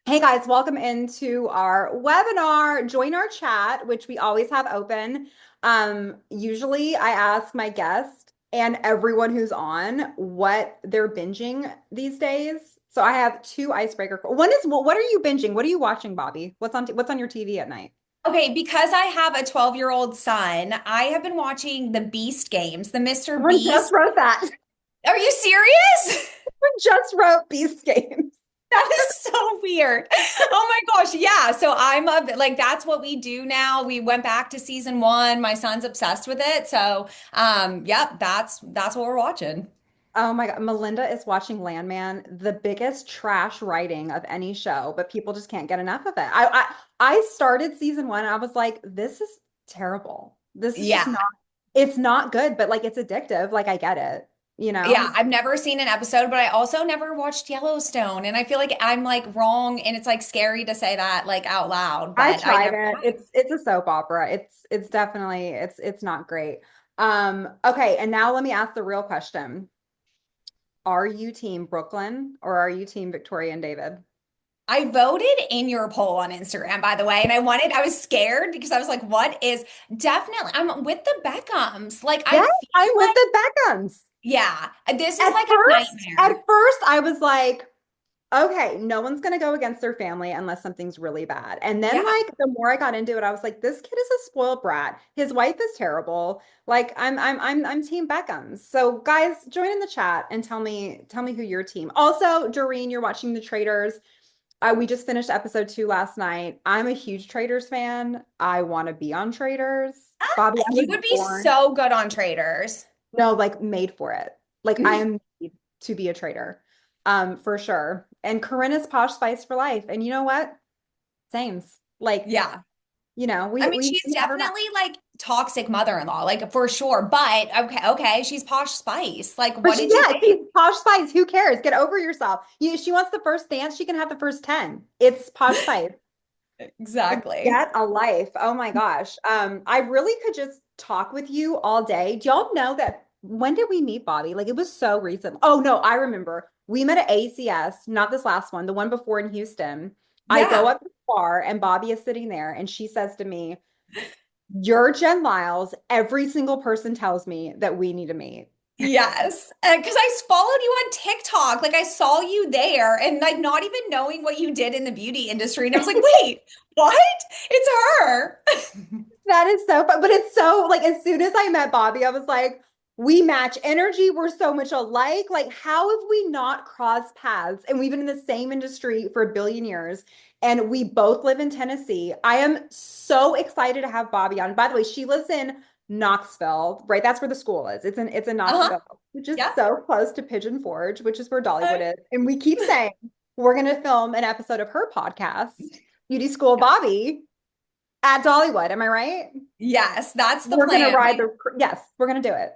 Hey guys, welcome into our webinar. Join our chat, which we always have open. Usually I ask my guest and everyone who's on what they're binging these days. So I have two icebreaker. One is what are you binging? What are you watching, Bobby? What's on your TV at night? Okay, because I have a 12-year-old son, I have been watching the Beast games, the Mr. Someone just Beast. wrote that. Are you serious? Someone just wrote Beast Games. That is so weird. Oh my gosh. Yeah. So like that's what we do now. We went back to season one. My son's obsessed with it. So yep, that's what we're watching. Oh my God. Melinda is watching Landman, the biggest trash writing of any show, but people just can't get enough of it. I started season one and I was like, this is terrible. This is just Yeah. not, it's not good, but like it's addictive. Like I get it, you Yeah, know? I've never seen an episode, but I also never watched Yellowstone. And I feel like I'm like wrong and it's like scary to say that like out loud, I but I tried never it. It's a soap opera. It's definitely it's not great. Okay, and now let me ask the real question. Are you team Brooklyn or are you team Victoria and David? I voted in your poll on Instagram, by the way, and I was scared because I was like, what is definitely, I'm with the Beckhams. Like, I Yeah, I'm feel with like, the Beckhams. yeah, this is At like a first, at nightmare. first, I was like, okay, no one's gonna go against their family unless something's really bad. And then, Yeah. like, the more I got into it, I was like, this kid is a spoiled brat. His wife is terrible. Like, I'm Team Beckham. So, guys, join in the chat and tell me who your team. Also, Doreen, you're watching The Traitors. We just finished episode 2 last night. I'm a huge Traitors fan. I want to be on Traitors. Bobby, I You was would be born. so good on Traders. No, like made for it. Like I am made to be a traitor. For sure. And Corinna's posh spice for life. And you know what? Same's. Like, Yeah. I mean, we she's have her back. definitely like toxic mother-in-law, like for sure. But okay, she's Posh Spice. Like, But what did you she's think? posh spice. Who cares? Get over yourself. She wants the first dance, she can have the first 10. It's posh spice. Like, Exactly. get a life. Oh my gosh. I really could just talk with you all day. Do y'all know that when did we meet Bobby? Like it was so recent. Oh no, I remember. We met at ACS, not this last one, the one before in Houston. I go Yeah. up to the bar and Bobby is sitting there and she says to me, "You're Jenn Lyles. Every single person tells me that we need to meet." Yes, because followed you on TikTok. Like I saw you there and like not even knowing what you did in the beauty industry. And I was like, wait, what? It's her. That is so fun. But it's so like as soon as I met Bobby, I was like, we match energy. We're so much alike. Like, how have we not crossed paths? And we've been in the same industry for a billion years. And we both live in Tennessee. I am so excited to have Bobby on. By the way, she lives in Knoxville, right? That's where the school is. It's in Uh-huh. Knoxville, which is Yeah. so close to Pigeon Forge, which is where Uh, Dollywood is. And we keep saying we're gonna film an episode of her podcast, Beauty School yeah. Bobby, at Dollywood. Am I right? Yes, that's the We're gonna plan. ride the, yes, we're gonna do it.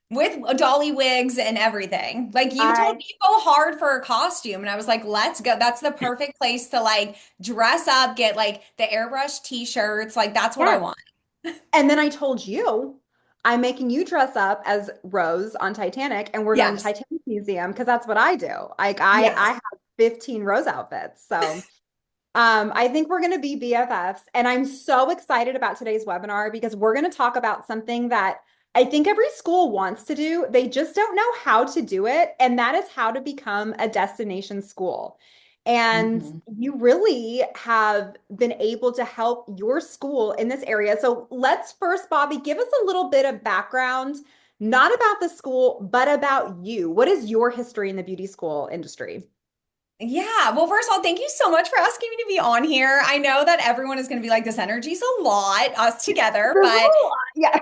With dolly wigs and everything. Like you told I, me you go hard for a costume, and I was like, let's go. That's the perfect place to like dress up, get like the airbrush t-shirts. Like that's what I yes. want. And then I told you, I'm making you dress up as Rose on Titanic, and we're going to Yes. Titanic Museum because that's what I do. Like I Yes. have 15 Rose outfits. So I think we're going to be BFFs. And I'm so excited about today's webinar because we're going to talk about something that I think every school wants to do. They just don't know how to do it. And that is how to become a destination school. And Mhm. you really have been able to help your school in this area. So let's first, Bobby, give us a little bit of background, not about the school, but about you. What is your history in the beauty school industry? Yeah. Well, first of all, thank you so much for asking me to be on here. I know that everyone is going to be like, this energy's a lot, us together, There's a but lot. Yeah.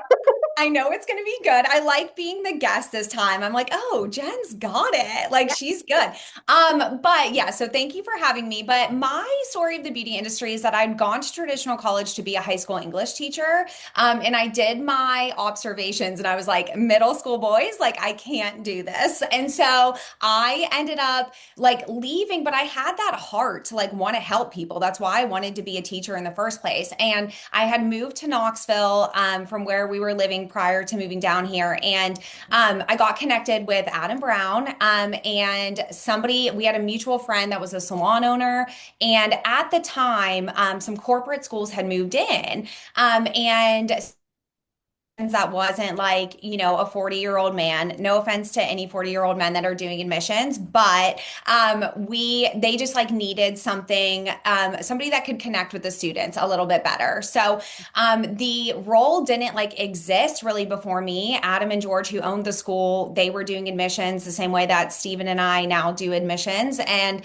I know it's going to be good. I like being the guest this time. I'm like, oh, Jen's got it. Like she's good. But yeah, so thank you for having me. But my story of the beauty industry is that I'd gone to traditional college to be a high school English teacher. And I did my observations and I was like, middle school boys, like I can't do this. And so I ended up like leaving, but I had that heart to like want to help people. That's why I wanted to be a teacher in the first place. And I had moved to Knoxville from where we were living doing prior to moving down here. And I got connected with Adam Brown, and we had a mutual friend that was a salon owner. And at the time, some corporate schools had moved in. And that wasn't like, a 40-year-old man. No offense to any 40-year-old men that are doing admissions, but they just like needed something, somebody that could connect with the students a little bit better. So the role didn't like exist really before me. Adam and George, who owned the school, they were doing admissions the same way that Stephen and I now do admissions. And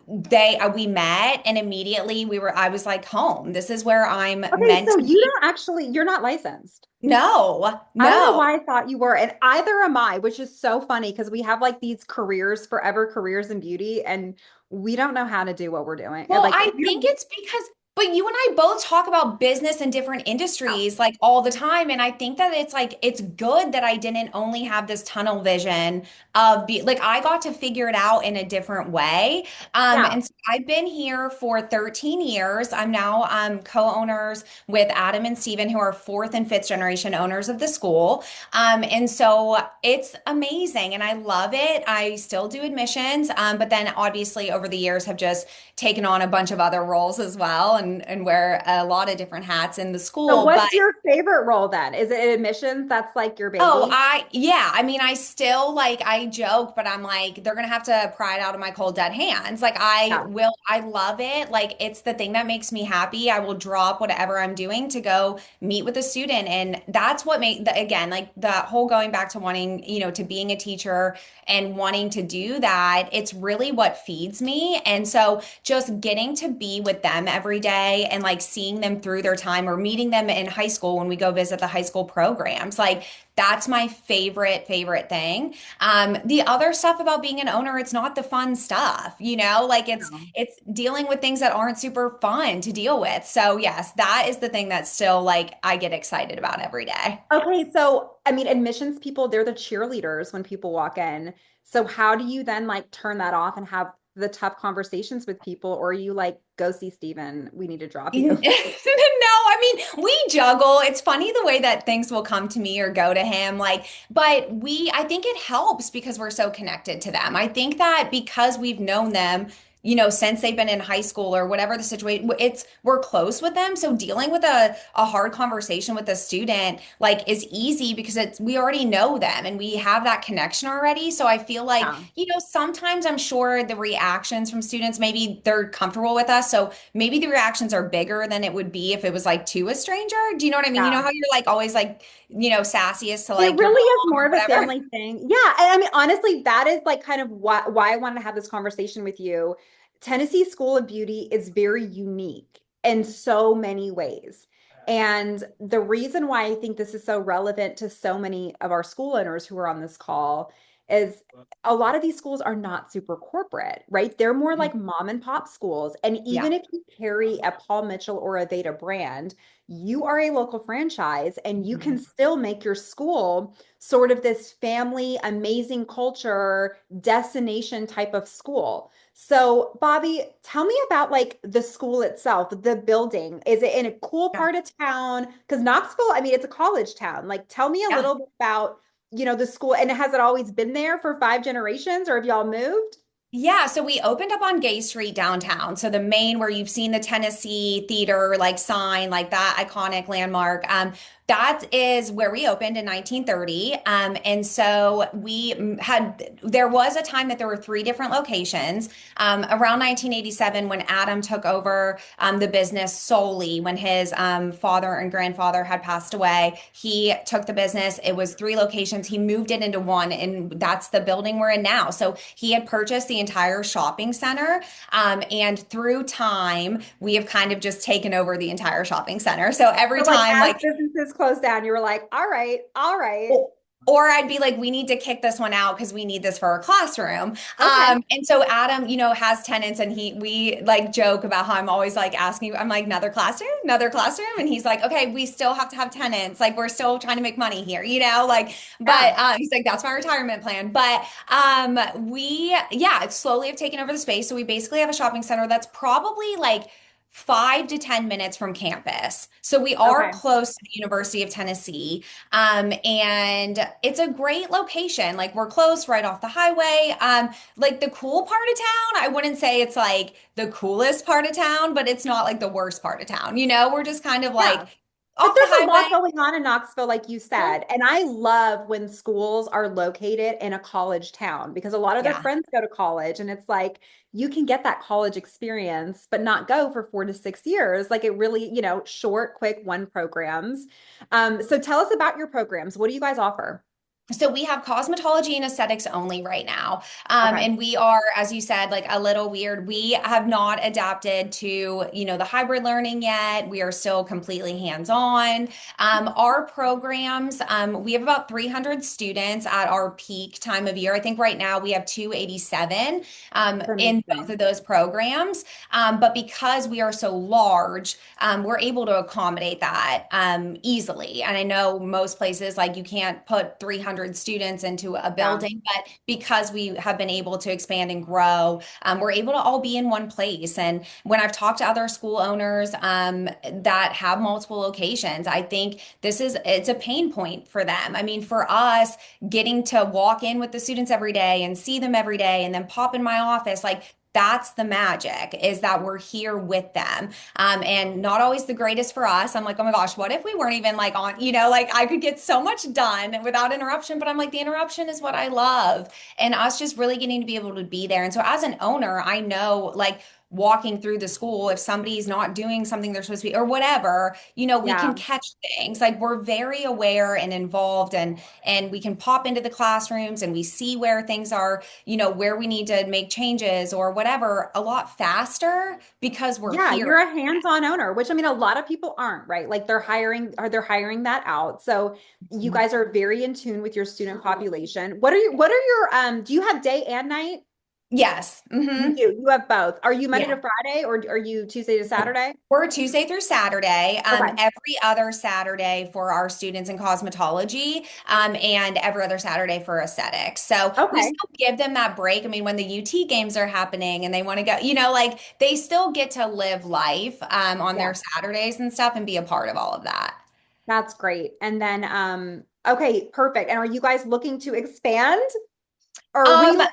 we met, and immediately I was like, home. This is where I'm Okay, meant so to you be. don't actually, you're not licensed. No, I don't know no. why I thought you were, and either am I, which is so funny because we have like these careers, forever careers in beauty, and we don't know how to do what we're doing. And Well, like, I we think don't, it's because, but you and I both talk about business and different yeah, industries like all the time. And I think that it's like, it's good that I didn't only have this tunnel vision of like, I got to figure it out in a different way. yeah. And so I've been here for 13 years. I'm now co-owners with Adam and Steven, who are fourth and fifth generation owners of the school. And so it's amazing and I love it. I still do admissions, but then obviously over the years have just taken on a bunch of other roles as well and wear a lot of different hats in the So school. But what's your favorite role then? Is it admissions? That's like your oh, baby? yeah. I mean, I still like, I joke, but I'm like, they're gonna have to pry it out of my cold dead hands. Like, Yeah. I love it. Like, it's the thing that makes me happy. I will drop whatever I'm doing to go meet with a student. And that's what again, like the whole going back to wanting, to being a teacher and wanting to do that, it's really what feeds me. And so just getting to be with them every day and like seeing them through their time or meeting them in high school when we go visit the high school programs, like, that's my favorite thing. The other stuff about being an owner, it's not the fun stuff, like No. it's dealing with things that aren't super fun to deal with. So yes, that is the thing that still like I get excited about every day. Okay, so I mean, admissions people, they're the cheerleaders when people walk in. So how do you then like turn that off and have the tough conversations with people, or are you like, go see Steven, we need to drop No, you? I mean, we juggle. It's funny the way that things will come to me or go to him. Like, but I think it helps because we're so connected to them. I think that because we've known them, since they've been in high school or whatever the situation, we're close with them. So dealing with a hard conversation with a student, like, is easy because we already know them and we have that connection already. So I feel like, Yeah. sometimes I'm sure the reactions from students, maybe they're comfortable with us. So maybe the reactions are bigger than it would be if it was like to a stranger. Do you know what I mean? You know Yeah. how you're like always like, sassiest to It like your really is mom more or of a whatever. family thing. Yeah. And I mean, honestly, that is like kind of why I wanted to have this conversation with you. Tennessee School of Beauty is very unique in so many ways. And the reason why I think this is so relevant to so many of our school owners who are on this call is a lot of these schools are not super corporate, right? They're more like mom and pop schools. And Yeah. even if you carry a Paul Mitchell or a Veda brand, you are a local franchise and you can Mhm. still make your school sort of this family, amazing culture, destination type of school. So, Bobbi, tell me about like the school itself, the building. Is it in a cool Yeah. part of town? Because Knoxville, I mean, it's a college town. Like, tell me a Yeah. little bit about, the school. And has it always been there for 5 generations, or have y'all moved? Yeah, so we opened up on Gay Street downtown. So the main where you've seen the Tennessee Theater like sign, like that iconic landmark. That is where we opened in 1930. And so there was a time that there were three different locations. Around 1987, when Adam took over the business solely, when his father and grandfather had passed away, he took the business. It was three locations. He moved it into one, and that's the building we're in now. So he had purchased the entire shopping center. And through time, we have kind of just taken over the entire shopping center. So every So, like, time, as like, businesses closed down, you were like, all right, all right. or or I'd be like, we need to kick this one out because we need this for our classroom. Okay. And so Adam, has tenants and we like joke about how I'm always like asking, I'm like, another classroom. And he's like, okay, we still have to have tenants. Like we're still trying to make money here, like, but Yeah. he's like, that's my retirement plan. But we, yeah, slowly have taken over the space. So we basically have a shopping center that's probably like 5 to 10 minutes from campus. So we are Okay. close to the University of Tennessee. And it's a great location. Like we're close right off the highway. Like the cool part of town, I wouldn't say it's like the coolest part of town, but it's not like the worst part of town. We're just kind of Yeah. like But off the there's a lot highway. going on in Knoxville, like you Mhm. said. And I love when schools are located in a college town because a lot of their Yeah. friends go to college and it's like you can get that college experience, but not go for 4 to 6 years. Like it really, short, quick one programs. So tell us about your programs. What do you guys offer? So we have cosmetology and aesthetics only right now. Okay. And we are, as you said, like a little weird. We have not adapted to, the hybrid learning yet. We are still completely hands-on. Our programs, we have about 300 students at our peak time of year. I think right now we have 287 That's in both amazing. of those programs. But because we are so large, we're able to accommodate that easily. And I know most places, like you can't put 300 students into a Yeah. building, but because we have been able to expand and grow, we're able to all be in one place. And when I've talked to other school owners that have multiple locations, I think it's a pain point for them. I mean, for us, getting to walk in with the students every day and see them every day and then pop in my office, like that's the magic is that we're here with them. And not always the greatest for us. I'm like, oh my gosh, what if we weren't even like on, like I could get so much done without interruption, but I'm like, the interruption is what I love. And us just really getting to be able to be there. And so as an owner, I know like walking through the school, if somebody's not doing something they're supposed to be or whatever, we can Yeah. catch things. Like we're very aware and involved and we can pop into the classrooms and we see where things are, where we need to make changes or whatever a lot faster because we're Yeah, here. you're a hands-on owner, which I mean, a lot of people aren't, right? Like they're hiring that out. So you guys are very in tune with your student population. What are your do you have day and night? Yes. You do. You have both. Are you Monday to Yeah. Friday or are you Tuesday to Saturday? We're Tuesday through Saturday, Okay. every other Saturday for our students in cosmetology, and every other Saturday for aesthetics. So we Okay. still give them that break. I mean, when the UT games are happening and they want to go, like they still get to live life, on Yeah, their Saturdays and stuff and be a part of all of that. that's great. And then okay, perfect. And are you guys looking to expand? Or are we Um, like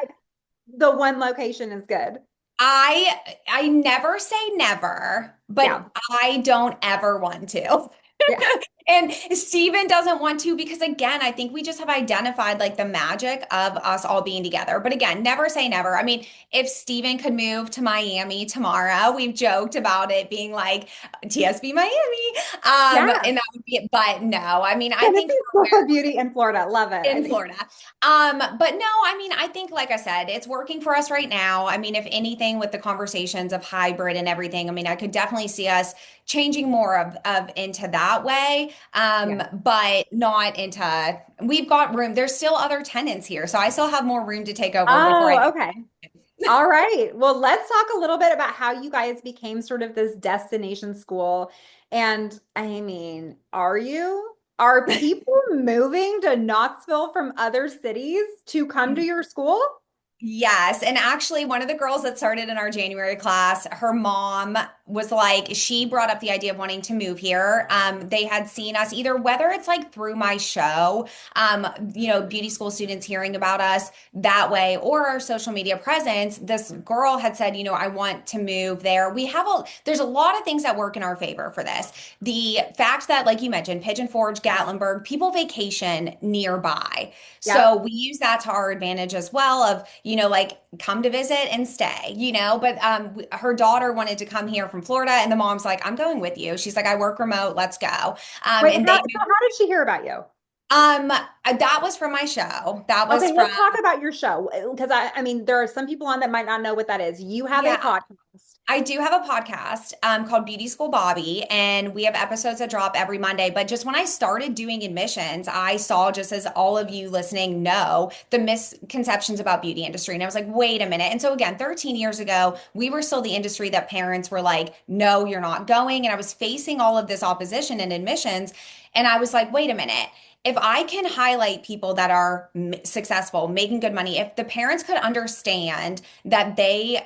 the one location is good? I never say never, but Yeah. I don't ever want to. Yeah. And Steven doesn't want to because again, I think we just have identified like the magic of us all being together. But again, never say never. I mean, if Steven could move to Miami tomorrow, we've joked about it being like TSB Miami. Yeah. And that would be it. But no, I mean, I think Tennessee for School where of Beauty in Florida. Love it. I in think. Florida. But no, I mean, I think, like I said, it's working for us right now. I mean, if anything, with the conversations of hybrid and everything, I mean, I could definitely see us changing more of into that way. Yeah. But not into, we've got room. There's still other tenants here. So I still have more room to take over before I Oh, can. okay. All right. Well, let's talk a little bit about how you guys became sort of this destination school. And I mean, are you? Are people moving to Knoxville from other cities to come to your school? Yes. And actually, one of the girls that started in our January class, her mom was like, she brought up the idea of wanting to move here. They had seen us either, whether it's like through my show, beauty school students hearing about us that way, or our social media presence. This girl had said, I want to move there. There's a lot of things that work in our favor for this. The fact that, like you mentioned, Pigeon Forge, Gatlinburg, people vacation nearby. So Yep. we use that to our advantage as well of, like come to visit and stay, but her daughter wanted to come here from Florida and the mom's like, I'm going with you. She's like, I work remote, let's go. Wait, And how, they so how did she hear about you? that was from my show. That was Okay, from, let's talk about your show because I mean, there are some people on that might not know what that is. You have a yeah. podcast. I do have a podcast called Beauty School Bobbi, and we have episodes that drop every Monday. But just when I started doing admissions, I saw, just as all of you listening know, the misconceptions about beauty industry. And I was like, wait a minute. And so again, 13 years ago, we were still the industry that parents were like, no, you're not going. And I was facing all of this opposition in admissions. And I was like, wait a minute. if I can highlight people that are successful, making good money, if the parents could understand that they,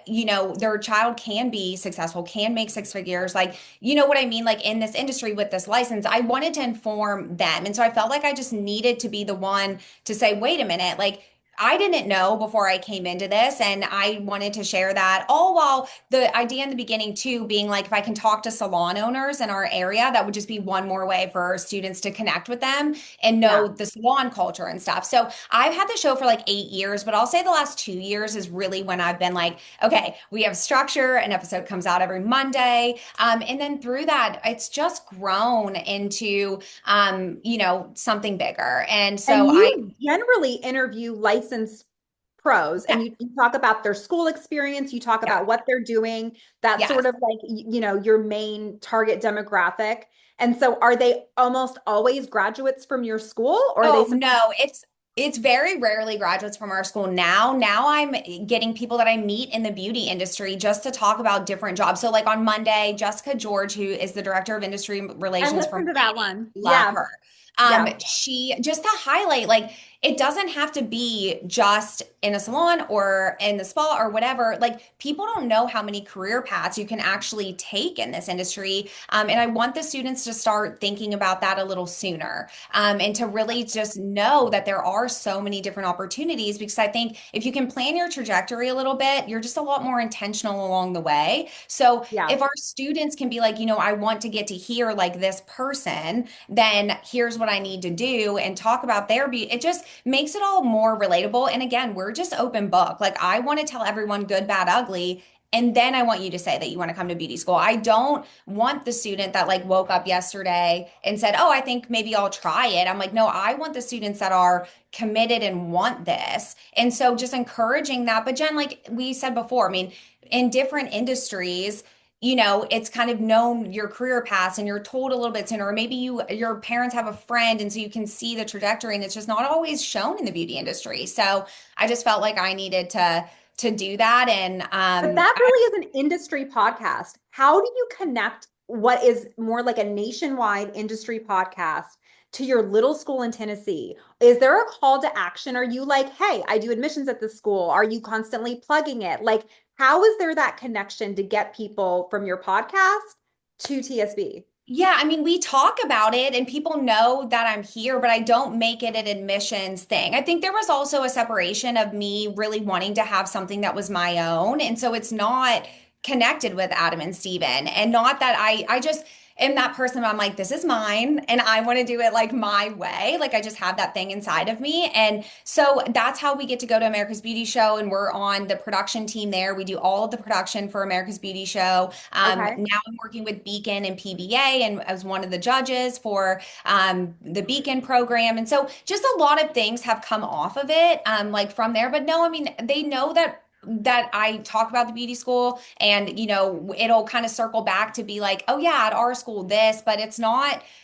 their child can be successful, can make six figures, like, you know what I mean? Like in this industry with this license, I wanted to inform them. And so I felt like I just needed to be the one to say, wait a minute, like, I didn't know before I came into this, and I wanted to share that. All while the idea in the beginning, too, being like if I can talk to salon owners in our area, that would just be one more way for students to connect with them and Yeah. know the salon culture and stuff. So I've had the show for like 8 years, but I'll say the last 2 years is really when I've been like, okay, we have structure. An episode comes out every Monday. And then through that, it's just grown into, something bigger. And so And I, you generally interview licensed pros yeah, and you talk about their school experience, you talk yeah, about what they're doing. That's sort yes. of like, your main target demographic. And so are they almost always graduates from your school or are they Oh some? no, it's very rarely graduates from our school now. Now I'm getting people that I meet in the beauty industry just to talk about different jobs. So like on Monday, Jessica George, who is the director of industry I relations for listened to that Miami, one. love Yeah. her. Yeah. She just to highlight like it doesn't have to be just in a salon or in the spa or whatever. Like people don't know how many career paths you can actually take in this industry. And I want the students to start thinking about that a little sooner and to really just know that there are so many different opportunities because I think if you can plan your trajectory a little bit, you're just a lot more intentional along the way. So Yeah. if our students can be like, I want to get to hear like this person, then here's what I need to do and talk about their beauty. It just makes it all more relatable. And again, we're just open book. Like I want to tell everyone good, bad, ugly. And then I want you to say that you want to come to beauty school. I don't want the student that like woke up yesterday and said, "Oh, I think maybe I'll try it." I'm like, "No, I want the students that are committed and want this." And so just encouraging that. But Jen, like we said before, I mean, in different industries, it's kind of known your career paths and you're told a little bit sooner, or maybe your parents have a friend and so you can see the trajectory and it's just not always shown in the beauty industry. So I just felt like I needed to do that. And But that really is an industry podcast. How do you connect what is more like a nationwide industry podcast to your little school in Tennessee? Is there a call to action? Are you like, hey, I do admissions at this school? Are you constantly plugging it? Like, how is there that connection to get people from your podcast to TSB? Yeah, I mean, we talk about it and people know that I'm here, but I don't make it an admissions thing. I think there was also a separation of me really wanting to have something that was my own. And so it's not connected with Adam and Steven. And not that I just am that person where I'm like, this is mine and I want to do it like my way. Like I just have that thing inside of me. And so that's how we get to go to America's Beauty Show and we're on the production team there. We do all of the production for America's Beauty Show. Okay. Now I'm working with Beacon and PBA and as one of the judges for the Beacon program. And so just a lot of things have come off of it, like from there. But no, I mean, they know that I talk about the beauty school and it'll kind of circle back to be like, oh yeah, at our school this, but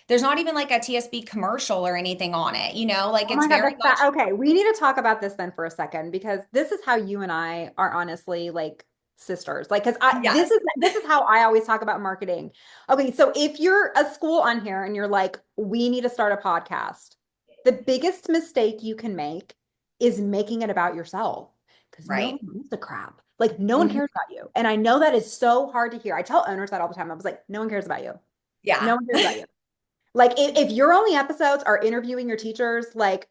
there's not even like a TSB commercial or anything on it, like Oh it's my God, very that's that. much Okay, we need to talk about this then for a second because this is how you and I are honestly like sisters. Like, because I yes. this is how I always talk about marketing. Okay, so if you're a school on here and you're like, we need to start a podcast, the biggest mistake you can make is making it about yourself because no Right. one gives a crap. Like, no one Mhm. cares about you. And I know that is so hard to hear. I tell owners that all the time. I was like, no one cares about you. No Yeah. one cares about you. Like if your only episodes are interviewing your teachers, like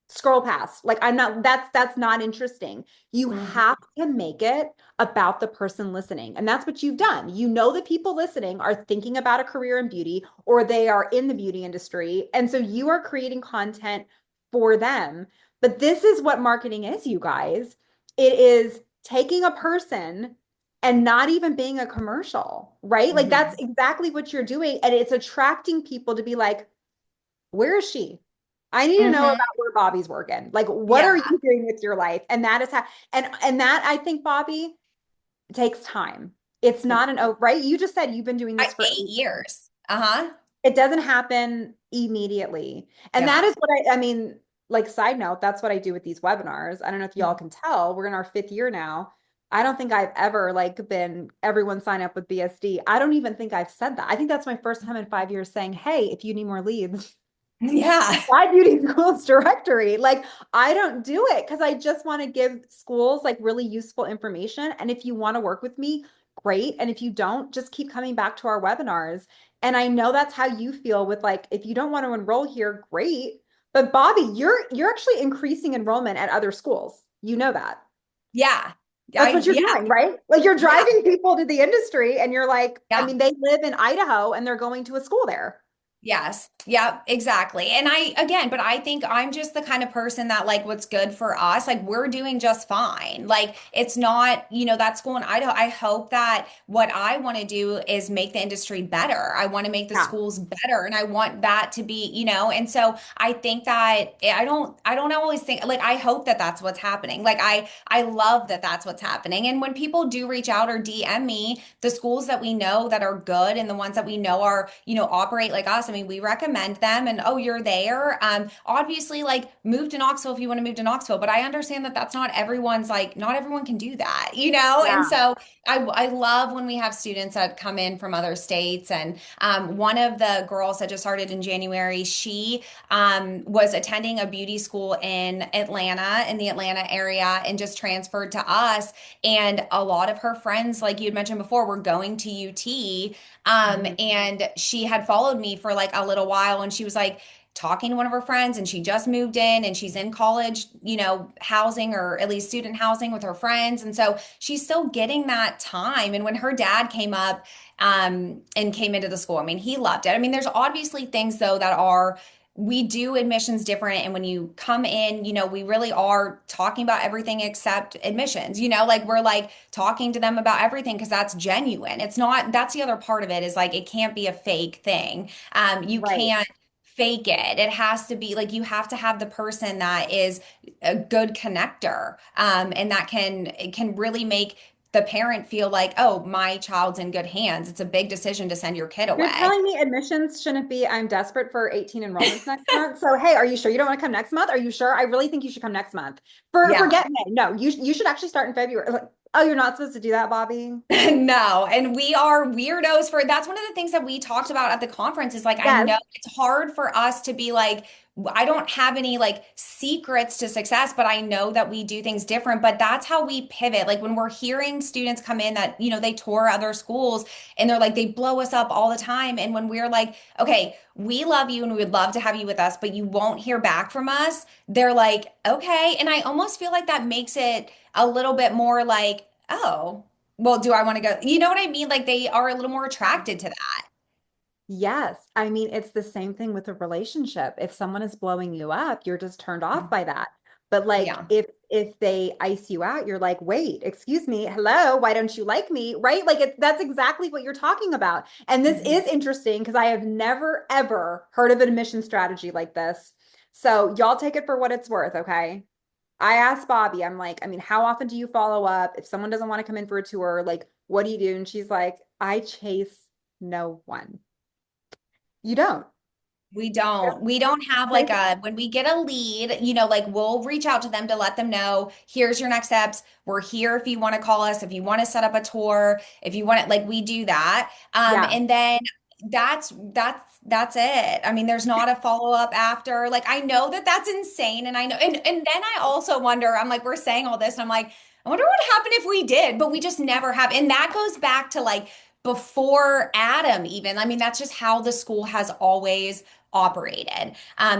scroll past. Like I'm not that's not interesting. You Mhm. have to make it about the person listening. And that's what you've done. You know that people listening are thinking about a career in beauty or they are in the beauty industry. And so you are creating content for them. But this is what marketing is, you guys. It is taking a person and not even being a commercial, right? Like that's Mhm. exactly what you're doing. And it's attracting people to be like, where is she? I need to know Mhm. about where Bobbi's working. Like, what are Yeah. you doing with your life? And that is how, and that I think, Bobbi, takes time. It's not an oh, right? You just said you've been doing this for 8 years. 8 years. Uh-huh. It doesn't happen immediately. And that Yeah. is what I mean, like, side note, that's what I do with these webinars. I don't know if y'all can tell, we're in our 5th year now. I don't think I've ever like been everyone sign up with BSD. I don't even think I've said that. I think that's my first time in 5 years saying, hey, if you need more leads. Yeah. My beauty schools directory. Like, I don't do it because I just want to give schools like really useful information. And if you want to work with me, great. And if you don't, just keep coming back to our webinars. And I know that's how you feel with like, if you don't want to enroll here, great. But Bobbi, you're actually increasing enrollment at other schools. You know that. Yeah. That's what you're Yeah. doing, right? Like you're Yeah. driving people to the industry and you're like, I Yeah. mean, they live in Idaho and they're going to a school there. Yes. Yeah, exactly. And again, but I think I'm just the kind of person that like what's good for us, like we're doing just fine. Like it's not, that school in Idaho. I hope that what I want to do is make the industry better. I want to make the Yeah. schools better and I want that to be, and so I think that I don't always think like I hope that that's what's happening. Like I love that that's what's happening. And when people do reach out or DM me, the schools that we know that are good and the ones that we know are, operate like us. I mean, we recommend them and oh, you're there. Obviously, like move to Knoxville if you want to move to Knoxville, but I understand that that's not everyone's like, not everyone can do that. And Yeah. so I love when we have students that come in from other states. And one of the girls that just started in January, she was attending a beauty school in Atlanta, in the Atlanta area, and just transferred to us. And a lot of her friends, like you had mentioned before, were going to UT. Mhm. And she had followed me for like a little while and she was like talking to one of her friends and she just moved in and she's in college, housing or at least student housing with her friends. And so she's still getting that time. And when her dad came up, and came into the school, I mean, he loved it. I mean, there's obviously things though that are we do admissions different. And when you come in, we really are talking about everything except admissions, like we're like talking to them about everything because that's genuine. It's not, that's the other part of it is like, it can't be a fake thing. You Right. can't fake it. It has to be like, you have to have the person that is a good connector. And that can really make the parent feel like, oh, my child's in good hands. It's a big decision to send your kid You're away. telling me admissions shouldn't be, I'm desperate for 18 enrollments next month. So, hey, are you sure you don't want to come next month? Are you sure? I really think you should come next month. Yeah. Forget May. No, you should actually start in February. Like, oh, you're not supposed to do that, Bobbi? No, and we are weirdos for that's one of the things that we talked about at the conference is like I Yes. know it's hard for us to be like I don't have any like secrets to success, but I know that we do things different, but that's how we pivot. Like when we're hearing students come in that, they tour other schools and they're like they blow us up all the time and when we're like, "Okay, we love you and we would love to have you with us, but you won't hear back from us." They're like, "Okay." And I almost feel like that makes it a little bit more like, "Oh, well, do I want to go? You know what I mean? Like they are a little more attracted to that. Yes. I mean, it's the same thing with a relationship. If someone is blowing you up, you're just turned off by that. But like Yeah. if they ice you out, you're like, "Wait, excuse me. Hello, why don't you like me?" Right? Like that's exactly what you're talking about. And this Mhm. is interesting because I have never ever heard of an admission strategy like this. So y'all take it for what it's worth, okay? I asked Bobbi, I'm like, I mean, how often do you follow up? If someone doesn't want to come in for a tour, like, what do you do? And she's like, I chase no one. You don't. We don't have like when we get a lead, like we'll reach out to them to let them know, here's your next steps. We're here if you want to call us, if you want to set up a tour, if you want it, like we do that. Yeah. And then that's it. I mean, there's not a follow up after. Like I know that that's insane. And I know, and then I also wonder, I'm like, we're saying all this, and I'm like, I wonder what happened if we did, but we just never have. And that goes back to like before Adam, even. I mean, that's just how the school has always operated.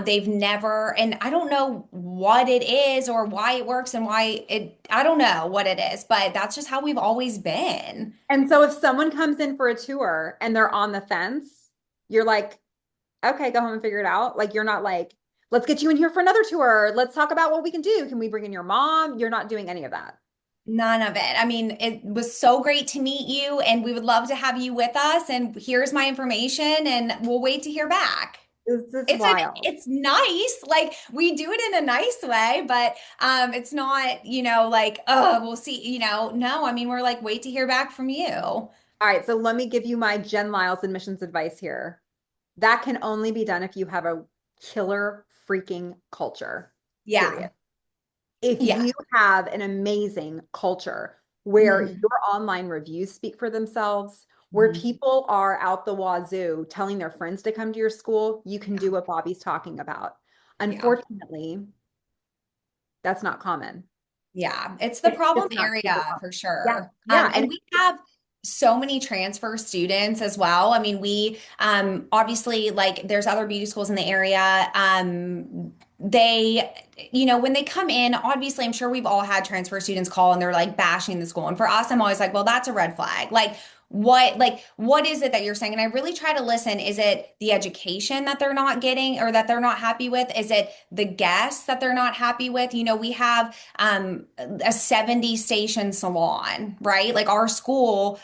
They've never, and I don't know what it is or why it works and I don't know what it is, but that's just how we've always been. And so if someone comes in for a tour and they're on the fence, you're like, okay, go home and figure it out. Like you're not like, let's get you in here for another tour. Let's talk about what we can do. Can we bring in your mom? You're not doing any of that. None of it. I mean, it was so great to meet you, and we would love to have you with us. And here's my information, and we'll wait to hear back. This is It's wild. it's nice. Like we do it in a nice way, but it's not, like, oh, we'll see, no, I mean, we're like, wait to hear back from you. All right, so let me give you my Jenn Lyles admissions advice here. That can only be done if you have a killer freaking culture, Yeah. period. If Yeah. you have an amazing culture where Mhm. your online reviews speak for themselves, where Mhm. people are out the wazoo telling their friends to come to your school, you can do Yeah. what Bobby's talking about. Yeah. Unfortunately, that's not common. Yeah, it's the It's problem just not super area common. for Yeah, sure. yeah. And we have so many transfer students as well. I mean, we obviously like there's other beauty schools in the area. They, when they come in, obviously, I'm sure we've all had transfer students call and they're like bashing the school. And for us, I'm always like, well, that's a red flag. What is it that you're saying? And I really try to listen. Is it the education that they're not getting or that they're not happy with? Is it the guests that they're not happy with? We have a 70 station salon, right? Like our school,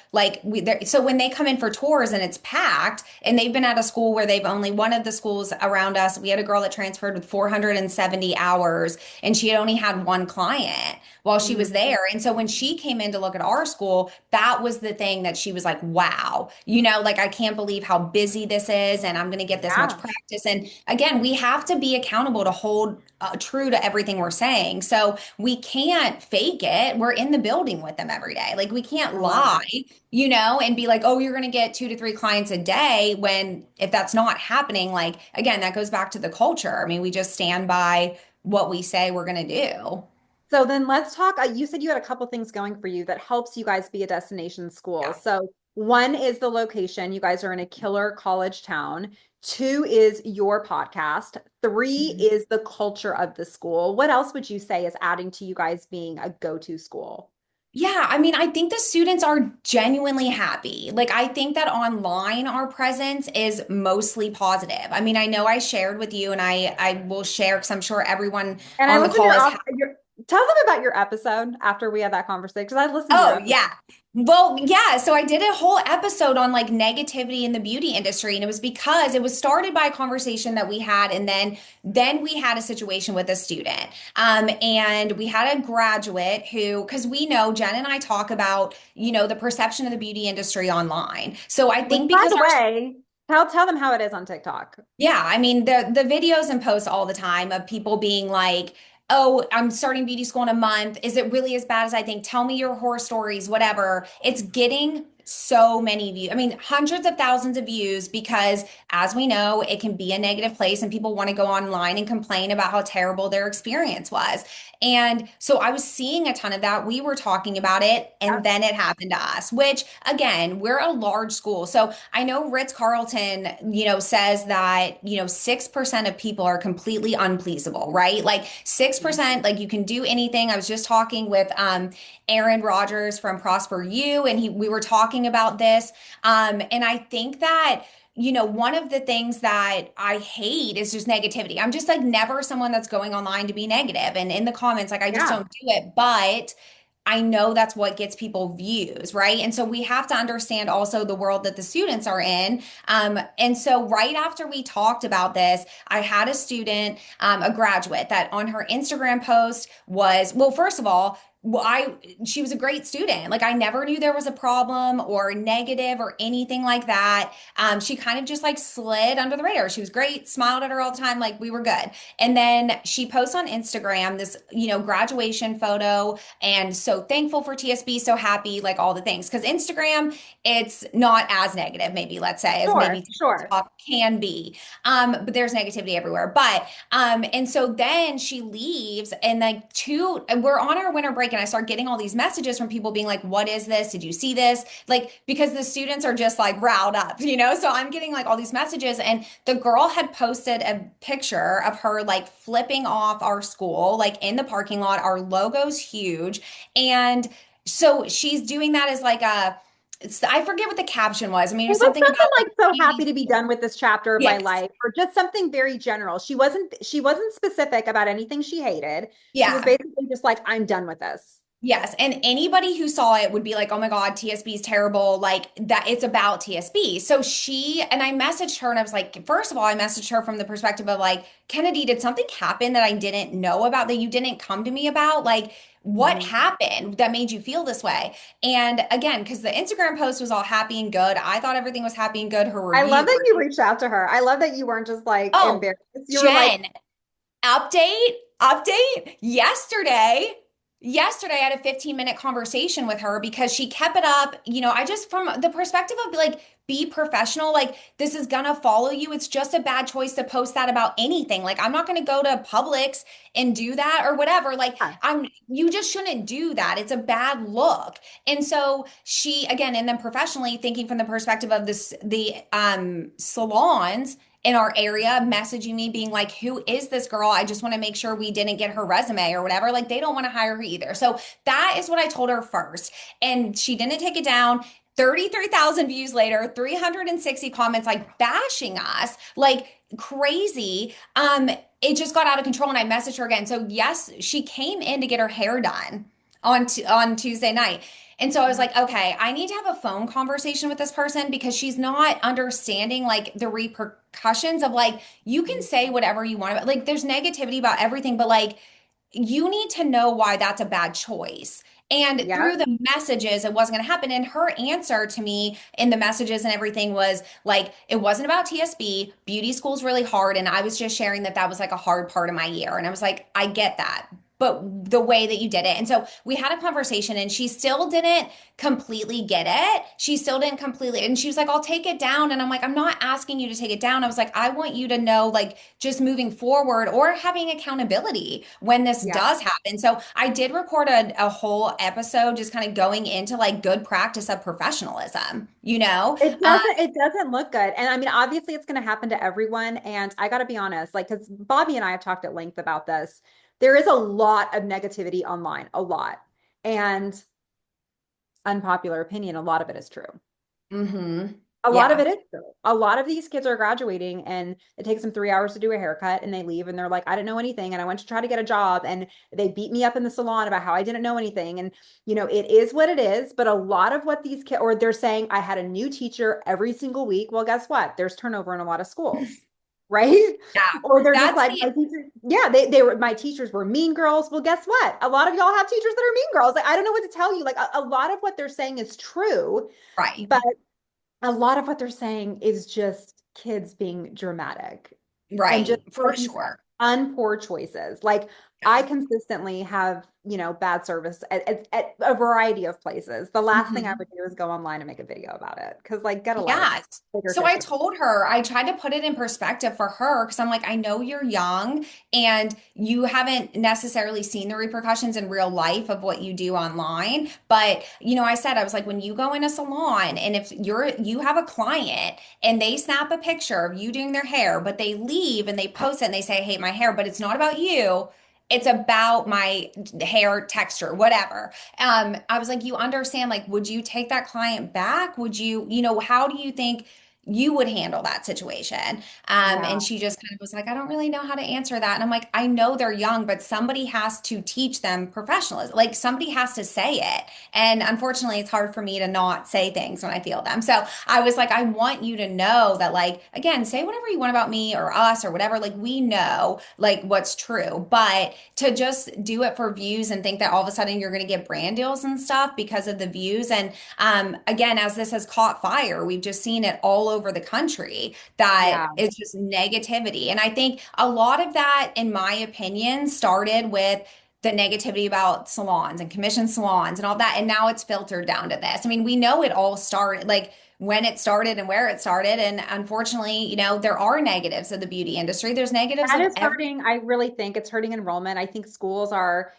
so when they come in for tours and it's packed, and they've been at a school where they've only one of the schools around us, we had a girl that transferred with 470 hours and she had only had one client while she was Mhm. there. And so when she came in to look at our school, that was the thing that she was like, wow, like I can't believe how busy this is and I'm going to get this much Yeah. practice. And again, we have to be accountable to hold true to everything we're saying. So we can't fake it. We're in the building with them every day. Like we can't I love lie, it. and be like, oh, you're going to get 2 to 3 clients a day when if that's not happening, like again, that goes back to the culture. I mean, we just stand by what we say we're going to do. So then let's talk. You said you had a couple things going for you that helps you guys be a destination school. Yeah. So one is the location. You guys are in a killer college town. Two is your podcast. Three Mhm. is the culture of the school. What else would you say is adding to you guys being a go-to school? Yeah, I mean, I think the students are genuinely happy. Like, I think that online our presence is mostly positive. I mean, I know I shared with you, and I will share because I'm sure everyone And I on the listened to call is. tell them about your episode after we had that conversation because I listened to your Oh, episode. yeah. Well, yeah. So I did a whole episode on like negativity in the beauty industry, and it was because it was started by a conversation that we had, and then we had a situation with a student. And we had a graduate who, because we know Jen and I talk about, the perception of the beauty industry online. So I Which, think by because the our way, tell them how it is on TikTok. yeah, I mean the videos and posts all the time of people being like, "Oh, I'm starting beauty school in a month. Is it really as bad as I think? Tell me your horror stories, whatever." It's getting so many views. I mean, hundreds of thousands of views because as we know, it can be a negative place and people want to go online and complain about how terrible their experience was. And so I was seeing a ton of that. We were talking about it and then it happened to us, which again, we're a large school. So I know Ritz-Carlton, says that, 6% of people are completely unpleasable, right? Like 6%, like you can do anything. I was just talking with Aaron Rodgers from Prosper U, and we were talking about this. And I think that one of the things that I hate is just negativity. I'm just like never someone that's going online to be negative and in the comments, like I just Yeah. don't do it. But I know that's what gets people views, right? And so we have to understand also the world that the students are in. And so right after we talked about this, I had a student, a graduate, that on her Instagram post was, well, first of all, she was a great student. Like I never knew there was a problem or negative or anything like that. She kind of just like slid under the radar. She was great, smiled at her all the time, like we were good. And then she posts on Instagram this, graduation photo and so thankful for TSB, so happy, like all the things. Because Instagram, it's not as negative, maybe let's say, as Sure, maybe sure. TikTok can be. But there's negativity everywhere. And so then she leaves, and we're on our winter break, and I start getting all these messages from people being like, "What is this? Did you see this?" Like because the students are just like riled up, So I'm getting like all these messages, and the girl had posted a picture of her like flipping off our school, like in the parking lot. Our logo's huge. And so she's doing that as like I forget what the caption was. I mean, it It was was something something about like like so beauty happy to be school. done with this chapter of my Yes. life, or just something very general. She wasn't specific about anything she hated. She was Yeah. basically just like, I'm done with this. Yes. And anybody who saw it would be like, oh my God, TSB is terrible. Like that it's about TSB. And I messaged her and I was like, first of all, I messaged her from the perspective of like, Kennedy, did something happen that I didn't know about that you didn't come to me about? Like, what Mhm. happened that made you feel this way? And again, because the Instagram post was all happy and good. I thought everything was happy and good. Her I love review. that you reached out to her. I love that you weren't just like Oh, embarrassed. You were like, Jen, update yesterday. yesterday I had a 15-minute conversation with her because she kept it up. I just, from the perspective of like, be professional, like this is gonna follow you. It's just a bad choice to post that about anything. Like I'm not gonna go to Publix and do that or whatever. Like Yeah. you just shouldn't do that. It's a bad look. And so she, again, and then professionally thinking from the perspective of the salons in our area messaging me being like, who is this girl? I just want to make sure we didn't get her resume or whatever. Like they don't want to hire her either. So that is what I told her first. And she didn't take it down. 33,000 views later, 360 comments like bashing us like crazy. It just got out of control and I messaged her again. So yes, she came in to get her hair done on Tuesday night. And so I was like, okay, I need to have a phone conversation with this person because she's not understanding like the repercussions of like you can say whatever you want about like there's negativity about everything, but like you need to know why that's a bad choice. And Yeah. through the messages, it wasn't going to happen. And her answer to me in the messages and everything was like, it wasn't about TSB. Beauty school's really hard. And I was just sharing that that was like a hard part of my year. And I was like, I get that. But the way that you did it. And so we had a conversation and she still didn't completely get it. She still didn't completely. And she was like, I'll take it down. And I'm like, I'm not asking you to take it down. I was like, I want you to know, like, just moving forward or having accountability when this Yeah. does happen. So I did record a whole episode just kind of going into like good practice of professionalism, you know? It doesn't look good. And I mean, obviously it's going to happen to everyone. And I got to be honest, like, because Bobby and I have talked at length about this. There is a lot of negativity online, a lot. And unpopular opinion, a lot of it is true. Mm-hmm. A lot of Yeah. it is true. A lot of these kids are graduating and it takes them 3 hours to do a haircut and they leave and they're like, I didn't know anything. And I went to try to get a job and they beat me up in the salon about how I didn't know anything. And, it is what it is. But a lot of what these kids, or they're saying, I had a new teacher every single week. Well, guess what? There's turnover in a lot of schools, right? Yeah. Or they're just That's like, the my teachers, yeah, they were, my teachers were mean girls. Well, guess what? A lot of y'all have teachers that are mean girls. Like, I don't know what to tell you. Like, a lot of what they're saying is true. right. But a lot of what they're saying is just kids being dramatic and just Right. For like you said, sure. unpoor choices. Like I consistently have, bad service at a variety of places. The last thing I Mhm. would do is go online and make a video about it because like get a life, Yeah. bigger So fish I to fry. told her, I tried to put it in perspective for her because I'm like, I know you're young and you haven't necessarily seen the repercussions in real life of what you do online. But, I said, I was like, when you go in a salon and if you have a client and they snap a picture of you doing their hair, but they leave and they post it and they say, I hate my hair, but it's not about you. It's about my hair texture, whatever. I was like, you understand, like, would you take that client back? Would you, how do you think you would handle that situation? Yeah. And she just kind of was like, I don't really know how to answer that. And I'm like, I know they're young, but somebody has to teach them professionalism. Like somebody has to say it. And unfortunately, it's hard for me to not say things when I feel them. So I was like, I want you to know that, like, again, say whatever you want about me or us or whatever. Like, we know like what's true, but to just do it for views and think that all of a sudden you're going to get brand deals and stuff because of the views. And again, as this has caught fire, we've just seen it all over the country that Yeah. it's just negativity. And I think a lot of that, in my opinion, started with the negativity about salons and commission salons and all that. And now it's filtered down to this. I mean, we know it all started like when it started and where it started. And unfortunately, there are negatives of the beauty industry. There's negatives That of is every hurting. I really think it's hurting enrollment. I think schools are,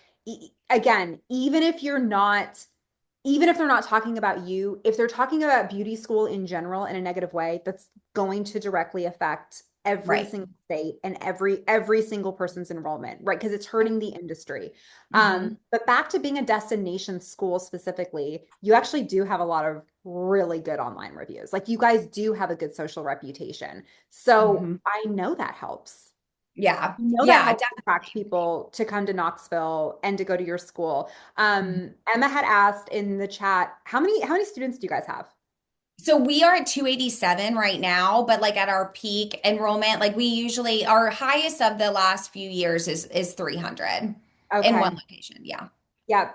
again, even if they're not talking about you, if they're talking about beauty school in general in a negative way, that's going to directly affect every right. single state and every single person's enrollment, right? Because it's hurting the industry. Hmm. But back to being a destination school specifically, you actually do have a lot of really good online reviews. Like you guys do have a good social reputation. So Hmm. I know that helps. Yeah. That Yeah, helps attract people to come to Knoxville and to go to your school. definitely. Emma had asked in the chat, how many students do you guys have? So we are at 287 right now, but like at our peak enrollment, like we usually our highest of the last few years is 300 in one Okay. location. Yeah. Yeah.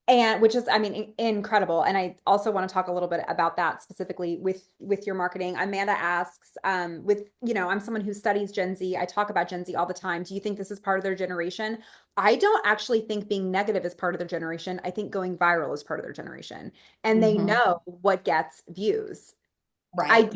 And which is, I mean, incredible. And I also want to talk a little bit about that specifically with your marketing. Amanda asks, I'm someone who studies Gen Z. I talk about Gen Z all the time. Do you think this is part of their generation? I don't actually think being negative is part of their generation. I think going viral is part of their generation. And they Hmm. know what gets views. Right.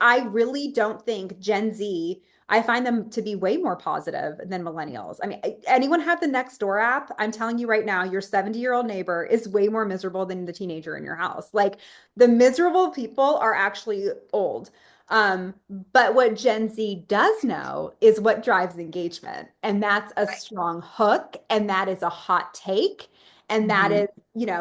I really don't think Gen Z, I find them to be way more positive than millennials. I mean, anyone have the Nextdoor app? I'm telling you right now, your 70-year-old neighbor is way more miserable than the teenager in your house. Like the miserable people are actually old. Um, but what Gen Z does know is what drives engagement. And that's a Right. strong hook, and that is a hot take. And that Mhm.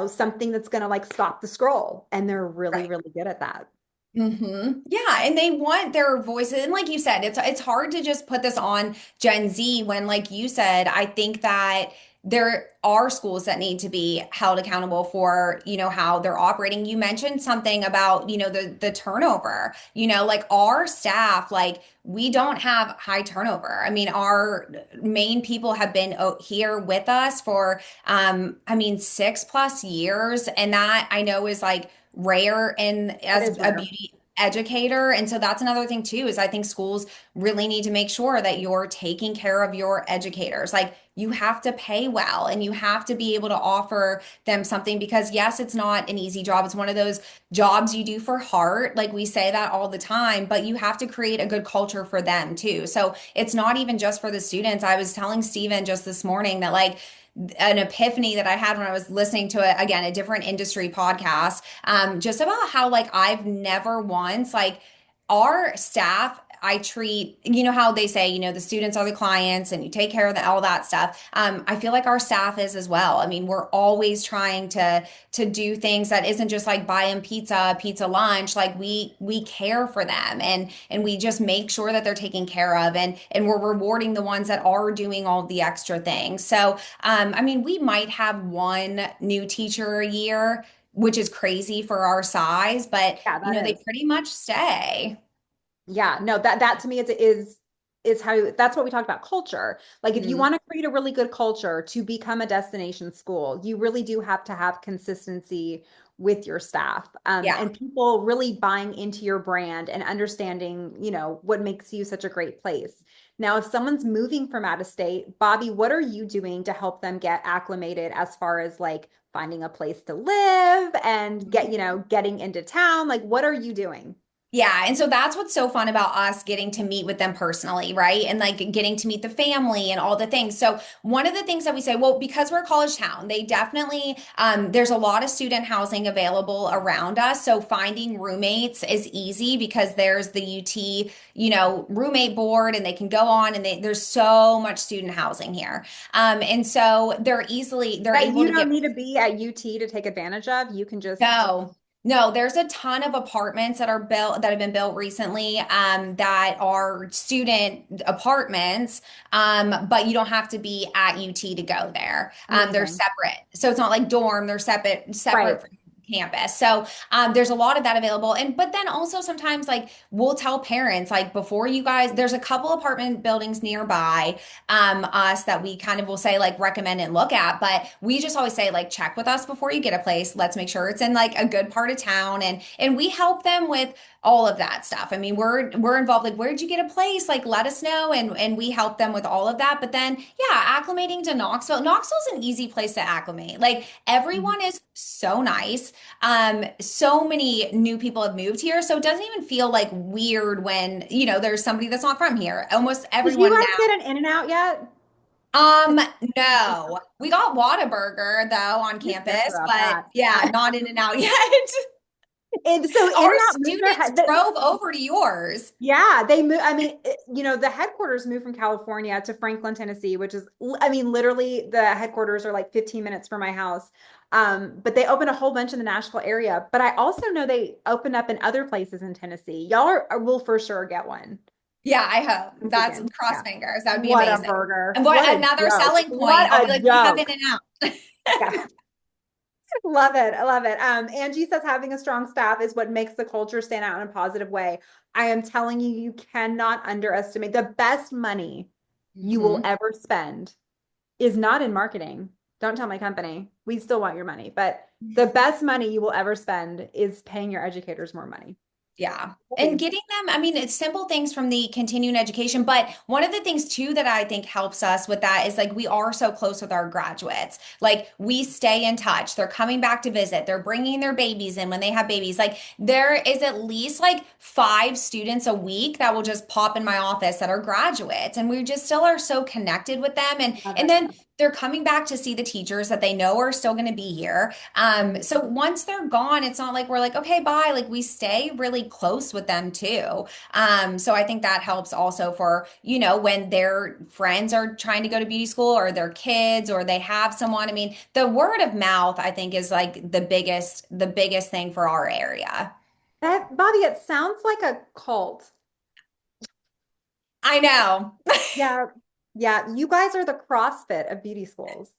is, something that's gonna like stop the scroll. And they're really, Right. really good at that. Yeah, and they want their voices. And like you said, it's hard to just put this on Gen Z when, like you said, I think that there are schools that need to be held accountable for, how they're operating. You mentioned something about, the turnover. Like our staff, like we don't have high turnover. I mean, our main people have been here with us for I mean, 6+ years, and that I know is like rare in That as is a rare. beauty educator. And so that's another thing too, is I think schools really need to make sure that you're taking care of your educators. Like you have to pay well and you have to be able to offer them something, because yes, it's not an easy job. It's one of those jobs you do for heart. Like we say that all the time, but you have to create a good culture for them too. So it's not even just for the students. I was telling Steven just this morning that like an epiphany that I had when I was listening to again, a different industry podcast, just about how like I've never once like our staff, I treat, how they say, the students are the clients and you take care of all that stuff. I feel like our staff is as well. I mean, we're always trying to do things that isn't just like buy them pizza lunch. Like we care for them, and we just make sure that they're taken care of, and we're rewarding the ones that are doing all the extra things. So I mean, we might have one new teacher a year, which is crazy for our size, but Yeah, that they is. pretty much stay. Yeah, no, that to me is how that's what we talked about culture. Like if you Mhm. want to create a really good culture to become a destination school, you really do have to have consistency with your staff. Yeah. And people really buying into your brand and understanding, what makes you such a great place. Now, if someone's moving from out of state, Bobbi, what are you doing to help them get acclimated as far as like finding a place to live and getting into town? Like, what are you doing? Yeah, and so that's what's so fun about us getting to meet with them personally, right? And like getting to meet the family and all the things. So one of the things that we say, well, because we're a college town, they definitely there's a lot of student housing available around us. So finding roommates is easy because there's the UT, roommate board, and they can go on, and there's so much student housing here. And so they're That able you to don't get. need to be at UT to take advantage of. You can just, No, no, there's a ton of apartments that have been built recently, that are student apartments, but you don't have to be at UT to go there. They're amazing. separate. So it's not like dorm, they're separate Right. from campus. So there's a lot of that available. And but then also sometimes like we'll tell parents like before you guys, there's a couple apartment buildings nearby us that we kind of will say like recommend and look at, but we just always say like check with us before you get a place. Let's make sure it's in like a good part of town, and we help them with all of that stuff. I mean, we're involved. Like, where'd you get a place? Like, let us know, and we help them with all of that. But then, yeah, acclimating to Knoxville. Knoxville's an easy place to acclimate. Like, Mhm. everyone is so nice. So many new people have moved here, so it doesn't even feel like weird when there's somebody that's not from here. Almost Did you everyone guys get an In-N-Out yet? no. We got Whataburger though on Who cares campus, about but that? yeah, not In and Out yet. And so Our In-N-Out moved students drove over to yours. yeah, they moved. I mean, the headquarters moved from California to Franklin, Tennessee, which is, I mean, literally the headquarters are like 15 minutes from my house. But they opened a whole bunch in the Nashville area. But I also know they opened up in other places in Tennessee. Y'all will for sure get one. Yeah, I hope. I'm That's thinking, cross yeah. fingers. That would be What a amazing. burger. And what What a another joke. selling What point. I'll be a like, we have In joke. and Out. Yeah. Love it. I love it. Angie says having a strong staff is what makes the culture stand out in a positive way. I am telling you, you cannot underestimate the best money you will Mhm. ever spend is not in marketing. Don't tell my company. We still want your money, but the best money you will ever spend is paying your educators more money. Yeah. And Always. getting them, I mean, it's simple things from the continuing education. But one of the things too that I think helps us with that is like we are so close with our graduates. Like we stay in touch. They're coming back to visit. They're bringing their babies in when they have babies. Like there is at least like 5 students a week that will just pop in my office that are graduates. And we just still are so connected with them. Love And it. then they're coming back to see the teachers that they know are still going to be here. So once they're gone, it's not like we're like, okay, bye. Like we stay really close with them too. So I think that helps also for, when their friends are trying to go to beauty school or their kids or they have someone. I mean, the word of mouth, I think, is like the biggest thing for our area. That, Bobby, it sounds like a cult. I know. Yeah. Yeah. You guys are the CrossFit of beauty schools.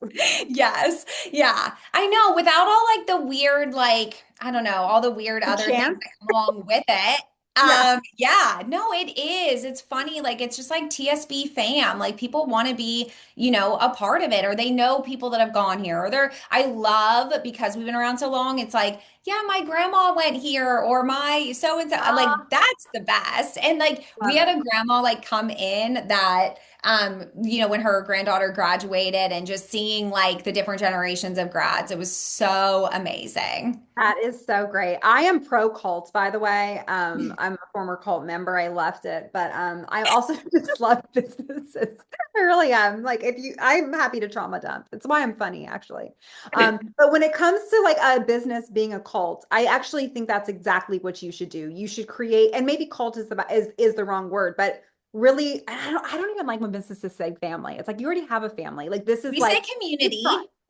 Yes. Yeah. I know without all like the weird, like, I don't know, all the weird The other things chance. that come along with it. Yeah. Yeah, no, it is. It's funny. Like, it's just like TSB fam. Like, people want to be, a part of it, or they know people that have gone here, or I love because we've been around so long. It's like, yeah, my grandma went here, or my so and so. Like, Ah, that's the best. And like, we love had it. a grandma like come in that when her granddaughter graduated and just seeing like the different generations of grads, it was so amazing. That is so great. I am pro cult, by the way. I'm a former cult member. I left it, but I also just love businesses. I really am. Like, I'm happy to trauma dump. It's why I'm funny, actually. But when it comes to like a business being a cult, I actually think that's exactly what you should do. You should create, and maybe cult is the wrong word, but really, I don't even like when businesses say family. It's like you already have a family. Like this is We say like community.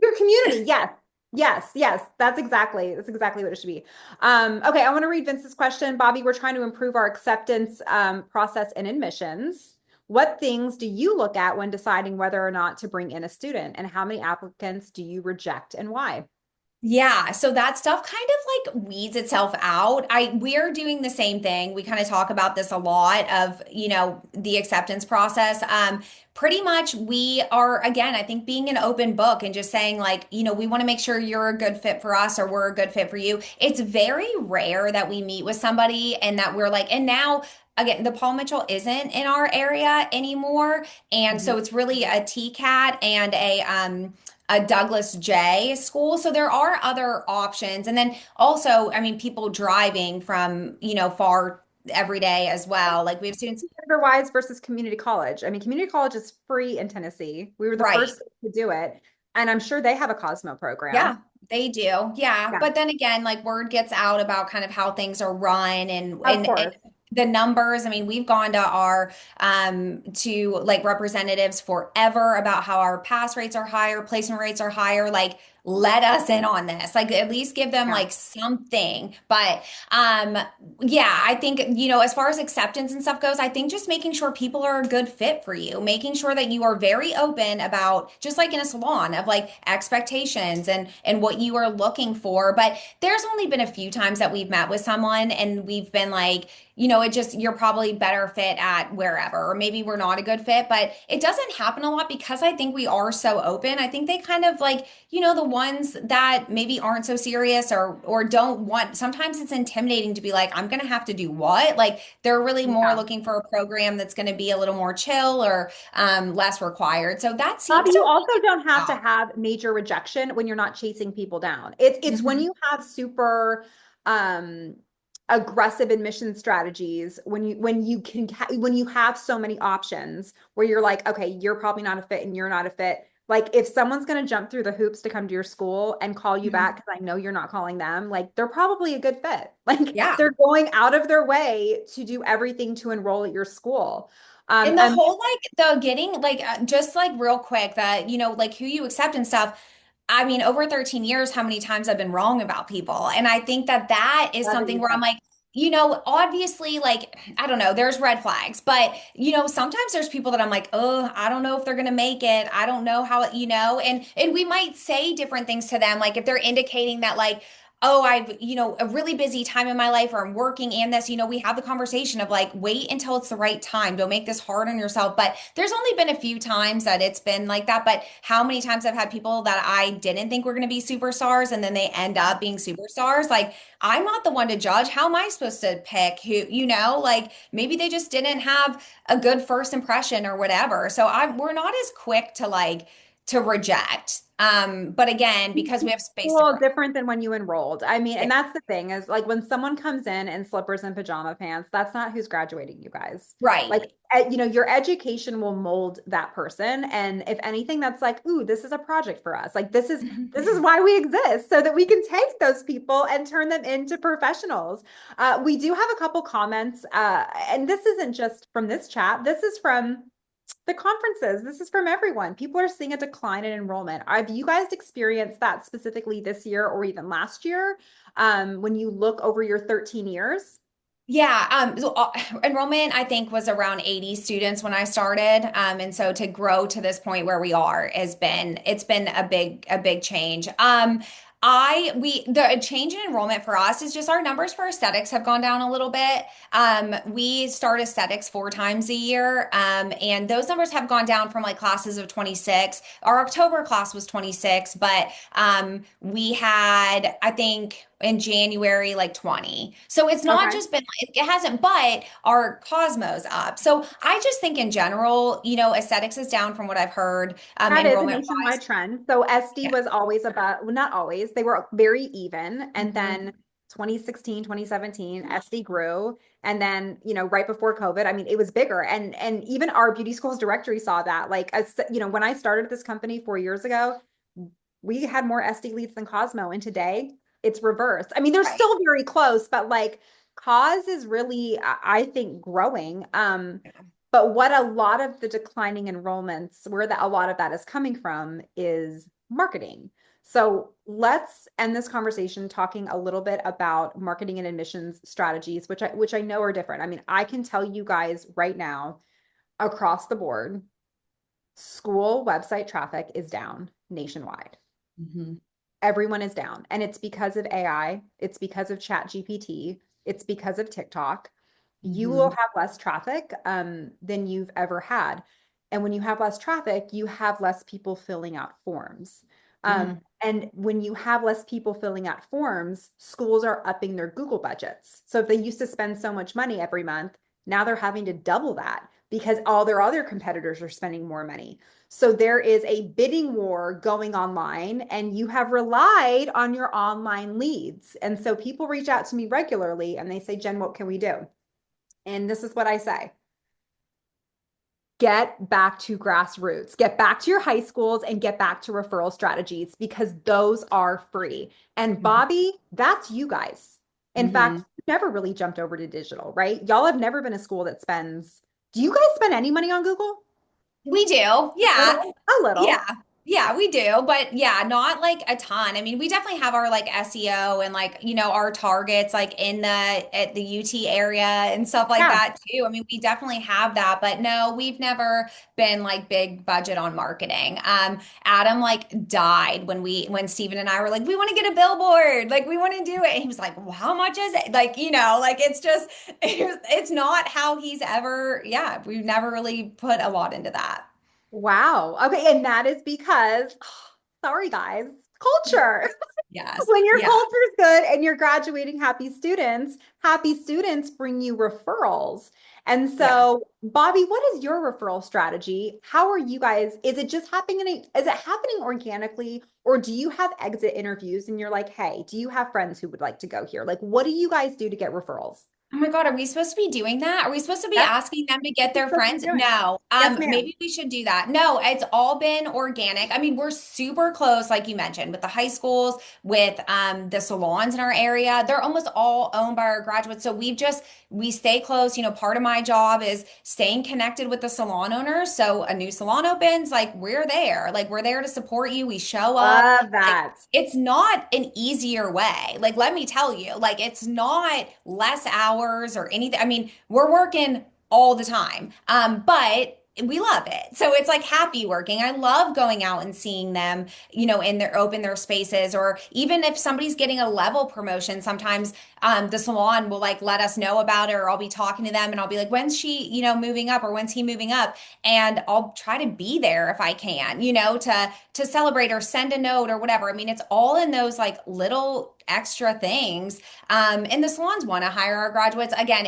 your community. Yes. Yes, yes, that's exactly what it should be. Okay, I want to read Vince's question. Bobby, we're trying to improve our acceptance process and admissions. What things do you look at when deciding whether or not to bring in a student, and how many applicants do you reject and why? Yeah, so that stuff kind of like weeds itself out. We're doing the same thing. We kind of talk about this a lot of, the acceptance process. Pretty much we are again, I think being an open book and just saying like, we want to make sure you're a good fit for us or we're a good fit for you. It's very rare that we meet with somebody and that we're like, and now again, the Paul Mitchell isn't in our area anymore. And Mhm. so it's really a TCAT and a Douglas J school. So there are other options. And then also, I mean, people driving from, far every day as well. Like we have students, Wise versus community college. I mean, community college is free in Tennessee. We were the right. first to do it, and I'm sure they have a Cosmo Yeah, program. they do. Yeah. Yeah, But then again, like word gets out about kind of how things are run of and course. the numbers. I mean, we've gone to our to like representatives forever about how our pass rates are higher, placement rates are higher. Like let us in on this. Like at least give them Yeah. like something. But yeah, I think, as far as acceptance and stuff goes, I think just making sure people are a good fit for you, making sure that you are very open about just like in a salon of like expectations and what you are looking for. But there's only been a few times that we've met with someone and we've been like, it just you're probably better fit at wherever, or maybe we're not a good fit, but it doesn't happen a lot because I think we are so open. I think they kind of like, the ones that maybe aren't so serious or don't want, sometimes it's intimidating to be like, I'm gonna have to do what? Like they're really more Yeah. looking for a program that's gonna be a little more chill or less required. So that Bobby, seems you to also really don't have to out. have major rejection when you're not chasing people down. It's when Mhm. you have super um aggressive admission strategies, when you have so many options where you're like, okay, you're probably not a fit and you're not a fit. Like if someone's going to jump through the hoops to come to your school and call you back Mhm. because I know you're not calling them, like they're probably a good fit. Like Yeah. they're going out of their way to do everything to enroll at your school. And the And whole like the getting like just like real quick that like who you accept and stuff. I mean, over 13 years, how many times I've been wrong about people. And I think that that is love that something you where I'm said like, obviously, like, I don't know, there's red flags, but, sometimes there's people that I'm like, oh, I don't know if they're going to make it. I don't know how, and we might say different things to them. Like if they're indicating that like, oh, a really busy time in my life or I'm working and this, we have the conversation of like, wait until it's the right time. Don't make this hard on yourself. But there's only been a few times that it's been like that. But how many times I've had people that I didn't think were going to be superstars and then they end up being superstars. Like, I'm not the one to judge. How am I supposed to pick who, like maybe they just didn't have a good first impression or whatever. So we're not as quick to like, to reject. But again, because we have space to Well, grow. different than when you enrolled. I mean, Yeah. and that's the thing is like when someone comes in slippers and pajama pants, that's not who's graduating, you guys. Like, Right. your education will mold that person. And if anything, that's like, ooh, this is a project for us. Like, this is why we exist, so that we can take those people and turn them into professionals. We do have a couple comments, and this isn't just from this chat. This is from the conferences. This is from everyone. People are seeing a decline in enrollment. Have you guys experienced that specifically this year or even last year? When you look over your 13 years? Yeah, enrollment I think was around 80 students when I started. And so to grow to this point where we are it's been a big change. The change in enrollment for us is just our numbers for aesthetics have gone down a little bit. We start aesthetics 4 times a year. And those numbers have gone down from like classes of 26. Our October class was 26, but we had, I think, in January, like 20. So it's not Okay. just been, it hasn't, but our Cosmo's up. So I just think in general, aesthetics is down from what I've heard, That is a enrollment wise. nationwide trend. So SD Yeah. was always about, well, not always, they were very even. And Mhm. then 2016, 2017, SD grew. And then, right before COVID, I mean, it was bigger. And even our beauty schools directory saw that. Like, as when I started this company 4 years ago, we had more SD leads than Cosmo. And today it's reversed. I mean, they're Right. still very close, but like Cos is really, I think, growing. But what a lot of the declining enrollments, where a lot of that is coming from, is marketing. So let's end this conversation talking a little bit about marketing and admissions strategies, which I know are different. I mean, I can tell you guys right now, across the board, school website traffic is down nationwide. Mhm. Everyone is down. And it's because of AI, it's because of Chat GPT, it's because of TikTok. You will Mhm. have less traffic than you've ever had. And when you have less traffic, you have less people filling out forms. Mhm. And when you have less people filling out forms, schools are upping their Google budgets. So if they used to spend so much money every month, now they're having to double that because all their other competitors are spending more money. So there is a bidding war going online, and you have relied on your online leads. And so people reach out to me regularly and they say, Jen, what can we do? And this is what I say: get back to grassroots, get back to your high schools, and get back to referral strategies because those are free. And Mhm. Bobbi, that's you guys. In fact, Mhm. you never really jumped over to digital, right? Y'all have never been a school that spends, do you guys spend any money on Google? We do. A Yeah. little, a Yeah. little. Yeah, we do. But yeah, not like a ton. I mean, we definitely have our like SEO and like, our targets like in at the UT area and stuff like Yeah. that too. I mean, we definitely have that, but no, we've never been like big budget on marketing. Adam like died when Steven and I were like, we want to get a billboard, like we want to do it. And he was like, well, how much is it? Like, like it's just it's not how he's ever, yeah, we've never really put a lot into that. Wow. Okay. And that is because, sorry guys, culture. Yes. When your Yeah. culture is good and you're graduating happy students bring you referrals. And Yeah. so, Bobbi, what is your referral strategy? How are you guys? Is it happening organically, or do you have exit interviews and you're like, hey, do you have friends who would like to go here? Like, what do you guys do to get referrals? Oh my God, are we supposed to be doing that? Are we supposed to be That's asking them to what get you're their supposed to be friends? doing. No. Yes, ma'am. Maybe we should do that. No, it's all been organic. I mean, we're super close, like you mentioned, with the high schools, with the salons in our area. They're almost all owned by our graduates. So we stay close. Part of my job is staying connected with the salon owners. So a new salon opens, like we're there. Like we're there to support you. We show up. Love Like that. it's not an easier way. Like, let me tell you, like, it's not less hours or anything. I mean, we're working all the time. But we love it. So it's like happy working. I love going out and seeing them, in their spaces, or even if somebody's getting a level promotion, sometimes the salon will like let us know about it, or I'll be talking to them and I'll be like, when's she, moving up, or when's he moving up? And I'll try to be there if I can, to celebrate or send a note or whatever. I mean, it's all in those like little extra things. And the salons want to hire our graduates. Again,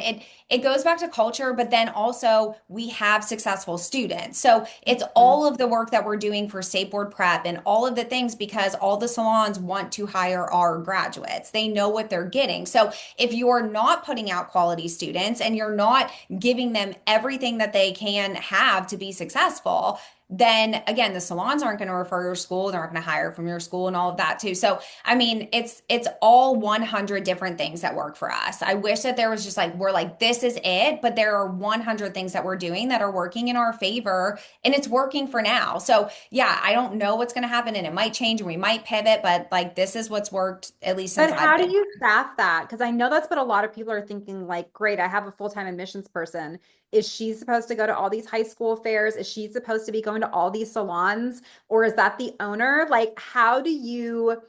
it goes back to culture, but then also we have successful students. So it's Mhm. all of the work that we're doing for state board prep and all of the things because all the salons want to hire our graduates. They know what they're getting. So if you're not putting out quality students and you're not giving them everything that they can have to be successful, then again, the salons aren't going to refer your school, they're not going to hire from your school and all of that too. So, I mean, it's all 100 different things that work for us. I wish that there was just like we're like this is it, but there are 100 things that we're doing that are working in our favor and it's working for now. So, yeah, I don't know what's going to happen and it might change and we might pivot, but like this is what's worked at least since But I've how do been. you staff that? Because I know that's what a lot of people are thinking, like, great, I have a full-time admissions person. Is she supposed to go to all these high school fairs? Is she supposed to be going to all these salons? Or is that the owner? Like, how do you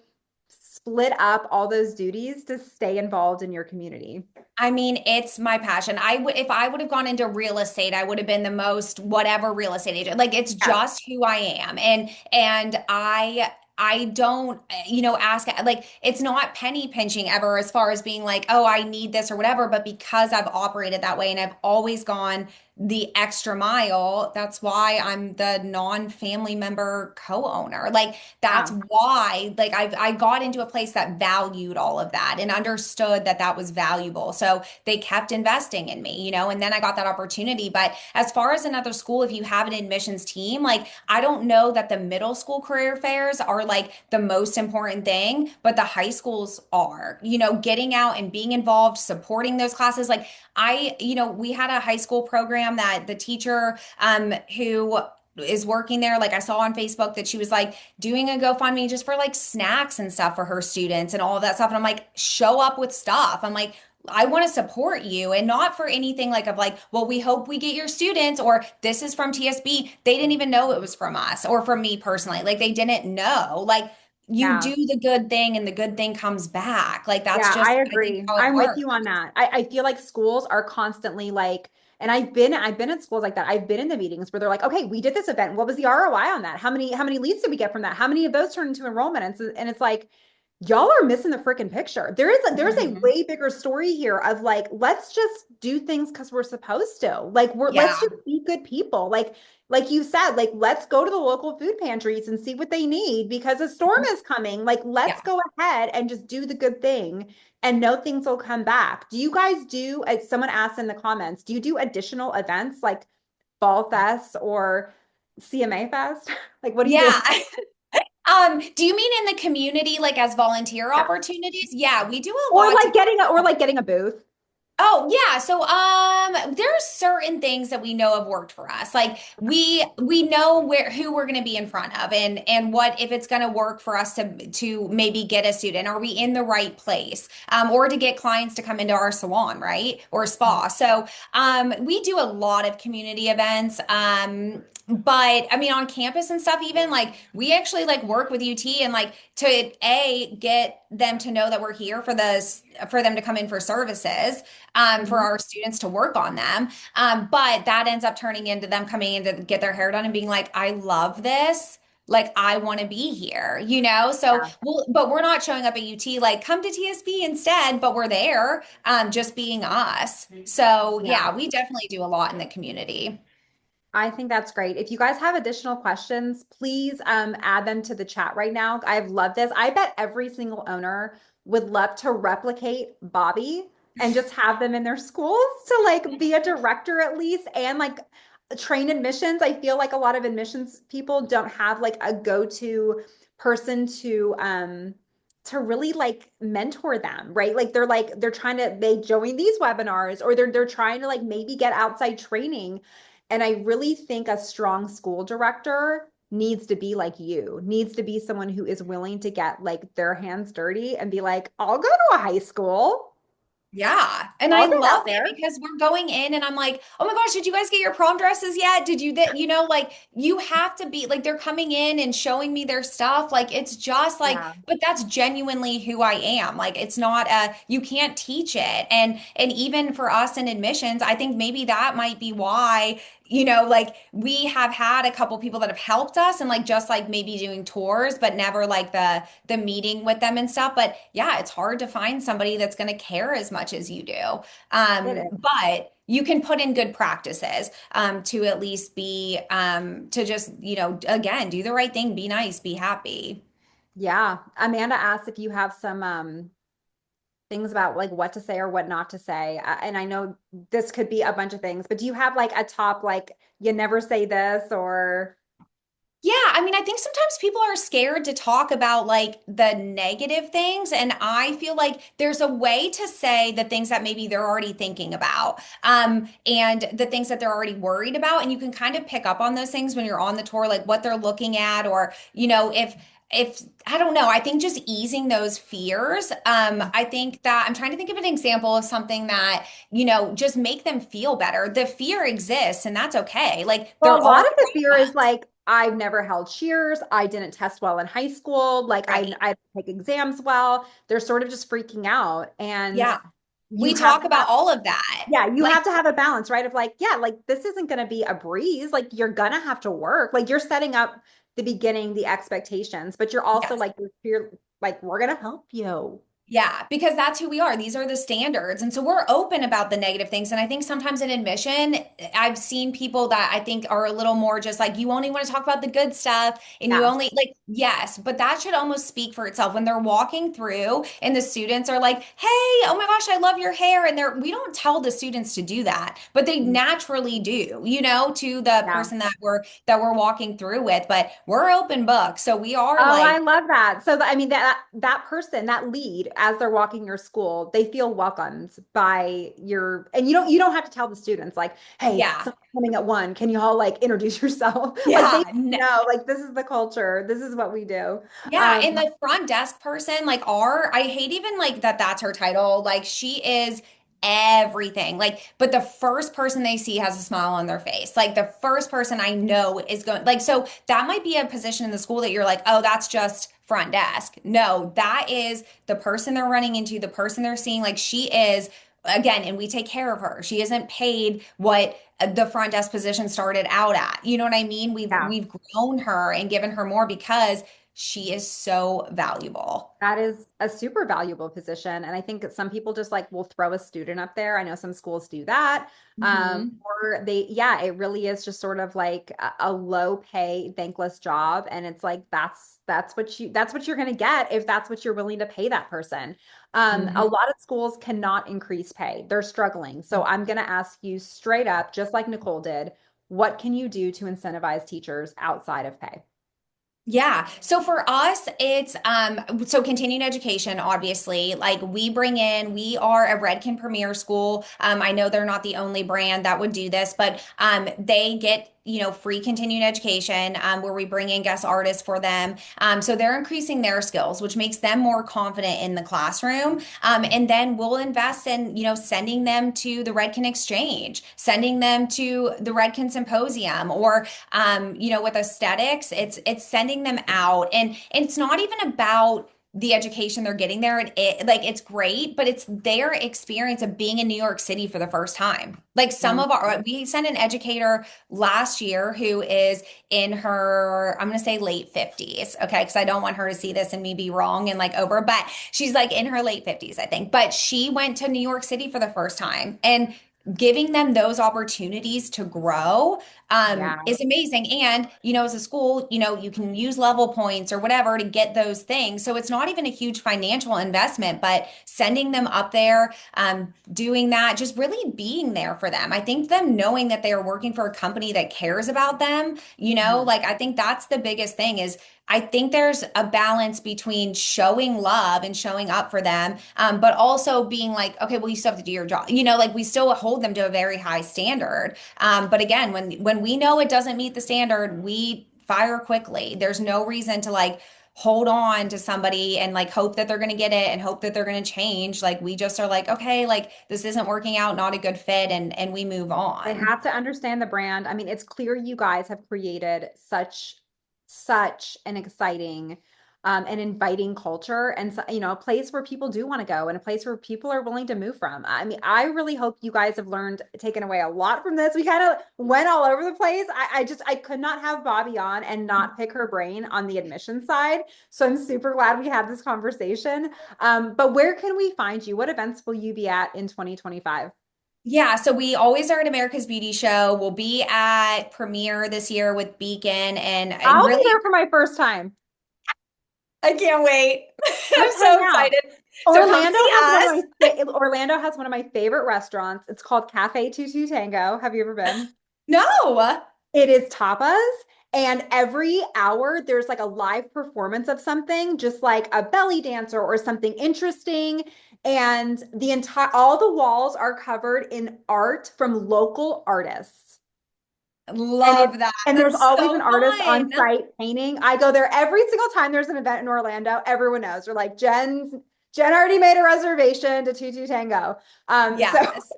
split up all those duties to stay involved in your community? I mean, it's my passion. I would, if I would have gone into real estate, I would have been the most whatever real estate agent. Like it's Yes. just who I am. And I don't, ask like it's not penny pinching ever as far as being like, oh, I need this or whatever. But because I've operated that way and I've always gone the extra mile, that's why I'm the non-family member co-owner. Like that's Yeah. why like I got into a place that valued all of that and understood that that was valuable. So they kept investing in me, and then I got that opportunity. But as far as another school, if you have an admissions team, like I don't know that the middle school career fairs are like the most important thing, but the high schools are, getting out and being involved, supporting those classes. Like we had a high school program that the teacher who is working there. Like I saw on Facebook that she was like doing a GoFundMe just for like snacks and stuff for her students and all of that stuff. And I'm like, show up with stuff. I'm like, I want to support you and not for anything like of like, well, we hope we get your students or this is from TSB. They didn't even know it was from us or from me personally. Like they didn't know. Like you Yeah. do the good thing and the good thing comes back. Like that's Yeah, I just, I think agree. how it I'm with works. you on that. I feel like schools are constantly like, and I've been at schools like that. I've been in the meetings where they're like, okay, we did this event. What was the ROI on that? How many leads did we get from that? How many of those turned into enrollment? And it's like, y'all are missing the freaking picture. There's a Mhm. way bigger story here of like, let's just do things because we're supposed to. Like let's Yeah. just be good people. Like you said, like let's go to the local food pantries and see what they need because a storm is coming. Like let's Yeah. go ahead and just do the good thing and know things will come back. Do you guys do, as someone asked in the comments, do you do additional events like Fall Fest or CMA Fest? Like what do you do? Yeah. Do you mean in the community, like as volunteer Yeah. opportunities? Yeah, we do a Or lot like to. getting a booth. Oh, yeah. So there's certain things that we know have worked for us. Like we know who we're going to be in front of and what if it's going to work for us to maybe get a student. Are we in the right place? Or to get clients to come into our salon, right? Or spa. So we do a lot of community events. But I mean on campus and stuff, even like we actually like work with UT and like to get them to know that we're here for them to come in for services for Mhm. our students to work on them. But that ends up turning into them coming in to get their hair done and being like, I love this. Like I want to be here, So Yeah. but we're not showing up at UT like come to TSB instead, but we're there, just being us. So Yeah. yeah, we definitely do a lot in the community. I think that's great. If you guys have additional questions, please add them to the chat right now. I've loved this. I bet every single owner would love to replicate Bobbi and just have them in their schools to like be a director at least and like train admissions. I feel like a lot of admissions people don't have like a go-to person to really like mentor them, right? Like they're trying to they join these webinars or they're trying to like maybe get outside training and I really think a strong school director needs to be like you, needs to be someone who is willing to get like their hands dirty and be like, I'll go to a high school. Yeah. And I I'll get love out it there. because we're going in and I'm like, oh my gosh, did you guys get your prom dresses yet? Did you that, like you have to be like they're coming in and showing me their stuff. Like it's just like, Yeah, but that's genuinely who I am. Like it's not you can't teach it. And even for us in admissions, I think maybe that might be why, like we have had a couple people that have helped us and like just like maybe doing tours, but never like the meeting with them and stuff. But yeah, it's hard to find somebody that's going to care as much as you do. it is. But you can put in good practices to at least be to just, again, do the right thing, be nice, be happy. Yeah. Amanda asked if you have some things about like what to say or what not to say. And I know this could be a bunch of things, but do you have like a top like you never say this or Yeah, I mean, I think sometimes people are scared to talk about like the negative things, and I feel like there's a way to say the things that maybe they're already thinking about, and the things that they're already worried about, and you can kind of pick up on those things when you're on the tour, like what they're looking at, or if I don't know, I think just easing those fears. I think that I'm trying to think of an example of something that just make them feel better. The fear exists, and that's okay. Like well, they're a all lot of gonna the fear have is bugs. like I've never held shears. I didn't test well in high school. Like Right. I didn't take exams well. They're sort of just freaking out. And Yeah. you We have talk to about have, all of that. yeah, you Like, have to have a balance, right? Of like, yeah, like this isn't going to be a breeze. Like you're going to have to work. Like you're setting up the beginning, the expectations, but you're also yes. like, you're like, we're going to help you. Yeah, because that's who we are. These are the standards. And so we're open about the negative things. And I think sometimes in admission, I've seen people that I think are a little more just like, you only want to talk about the good stuff. And you Yes. only like, yes, but that should almost speak for itself when they're walking through and the students are like, hey, oh my gosh, I love your hair. And we don't tell the students to do that, but they naturally do, to the Yeah. person that we're walking through with. But we're open book. So we are Oh, I like, love that. So I mean that person, that lead, as they're walking your school, they feel welcomed by your, and you don't have to tell the students like, hey, yeah. someone's coming at 1. Can you all like introduce yourself? Like they Yeah, know, like this is the culture. This is what we do. yeah, and the front desk person, like I hate even like that's her title. Like she is everything. Like, but the first person they see has a smile on their face. Like the first person I know is going like so that might be a position in the school that you're like, oh, that's just front desk. No, that is the person they're running into, the person they're seeing. Like she is again, and we take care of her. She isn't paid what the front desk position started out at. You know what I mean? We've Yeah. we've grown her and given her more because she is so valuable. That is a super valuable position. And I think that some people just like will throw a student up there. I know some schools do that. Hmm. Or yeah, it really is just sort of like a low pay, thankless job. And it's like that's what you're gonna get if that's what you're willing to pay that person. A Hmm. lot of schools cannot increase pay. They're struggling. So I'm gonna ask you straight up, just like Nicole did, what can you do to incentivize teachers outside of pay? Yeah. So for us, it's so continuing education, obviously. Like we are a Redken Premier school. I know they're not the only brand that would do this, but they get free continuing education where we bring in guest artists for them. So they're increasing their skills, which makes them more confident in the classroom. And then we'll invest in, sending them to the Redken Exchange, sending them to the Redken Symposium, or with aesthetics, it's sending them out, and it's not even about the education they're getting there. Like it's great, but it's their experience of being in New York City for the first time. Like we sent an educator last year who is in her, I'm gonna say late 50s, okay, because I don't want her to see this and me be wrong and like over, but she's like in her late 50s, I think. But she went to New York City for the first time, and giving them those opportunities to grow Yeah. is amazing. And, as a school, you can use level points or whatever to get those things. So it's not even a huge financial investment, but sending them up there, doing that, just really being there for them. I think them knowing that they are working for a company that cares about them, Mhm. like I think that's the biggest thing is I think there's a balance between showing love and showing up for them, but also being like, okay, well, you still have to do your job. Like we still hold them to a very high standard. But again, when we know it doesn't meet the standard, we fire quickly. There's no reason to like hold on to somebody and like hope that they're going to get it and hope that they're going to change. Like we just are like, okay, like this isn't working out, not a good fit, and we move They on. have to understand the brand. I mean, it's clear you guys have created such an exciting and inviting culture and so, a place where people do want to go and a place where people are willing to move from. I mean, I really hope you guys have learned, taken away a lot from this. We kind of went all over the place. I could not have Bobbi on and not pick her brain on the admission side. So I'm super glad we had this conversation. But where can we find you? What events will you be at in 2025? Yeah, so we always are at America's Beauty Show. We'll be at Premiere this year with Beacon, and I I'll be really there for my first time. I can't wait. I'm Let's hang so out. excited. So come see us. Orlando has one of my favorite restaurants. It's called Cafe Tutu Tango. Have you ever been? No. It is tapas, and every hour there's like a live performance of something, just like a belly dancer or something interesting. And the entire all the walls are covered in art from local artists. And it Love that. and there's That's always so an artist fun. on site painting. I go there every single time there's an event in Orlando. Everyone knows. We're like, Jen already made a reservation to Tutu Tango. So Yes.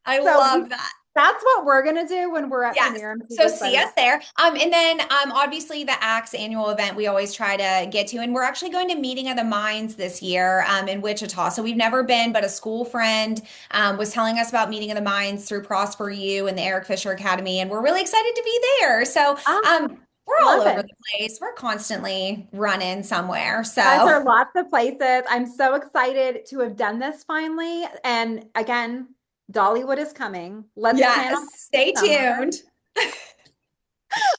I so love that. that's what we're gonna do when we're at Yes. Premiere. I'm super So see excited. us there. And then obviously the Axe annual event we always try to get to. And we're actually going to Meeting of the Minds this year in Wichita. So we've never been, but a school friend was telling us about Meeting of the Minds through Prosper U and the Eric Fisher Academy, and we're really excited to be there. So Ah, we're all love over it. the place. We're constantly running somewhere. Guys, there So are lots of places. I'm so excited to have done this finally. And again, Dollywood is coming. Let's plan on yes, stay summer. tuned.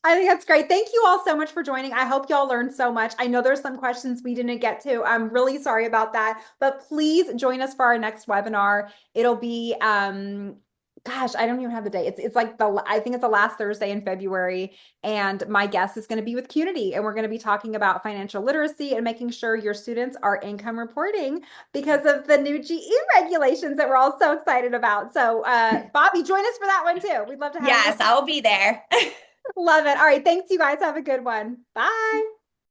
I think that's great. Thank you all so much for joining. I hope y'all learned so much. I know there's some questions we didn't get to. I'm really sorry about that, but please join us for our next webinar. It'll be gosh, I don't even have the date. It's like I think it's the last Thursday in February, and my guest is going to be with Cunity, and we're going to be talking about financial literacy and making sure your students are income reporting because of the new GE regulations that we're all so excited about. So, Bobbi, join us for that one too. We'd love to have you. Yes, I'll be there. Love it. All right. Thanks, you guys. Have a good one. Bye.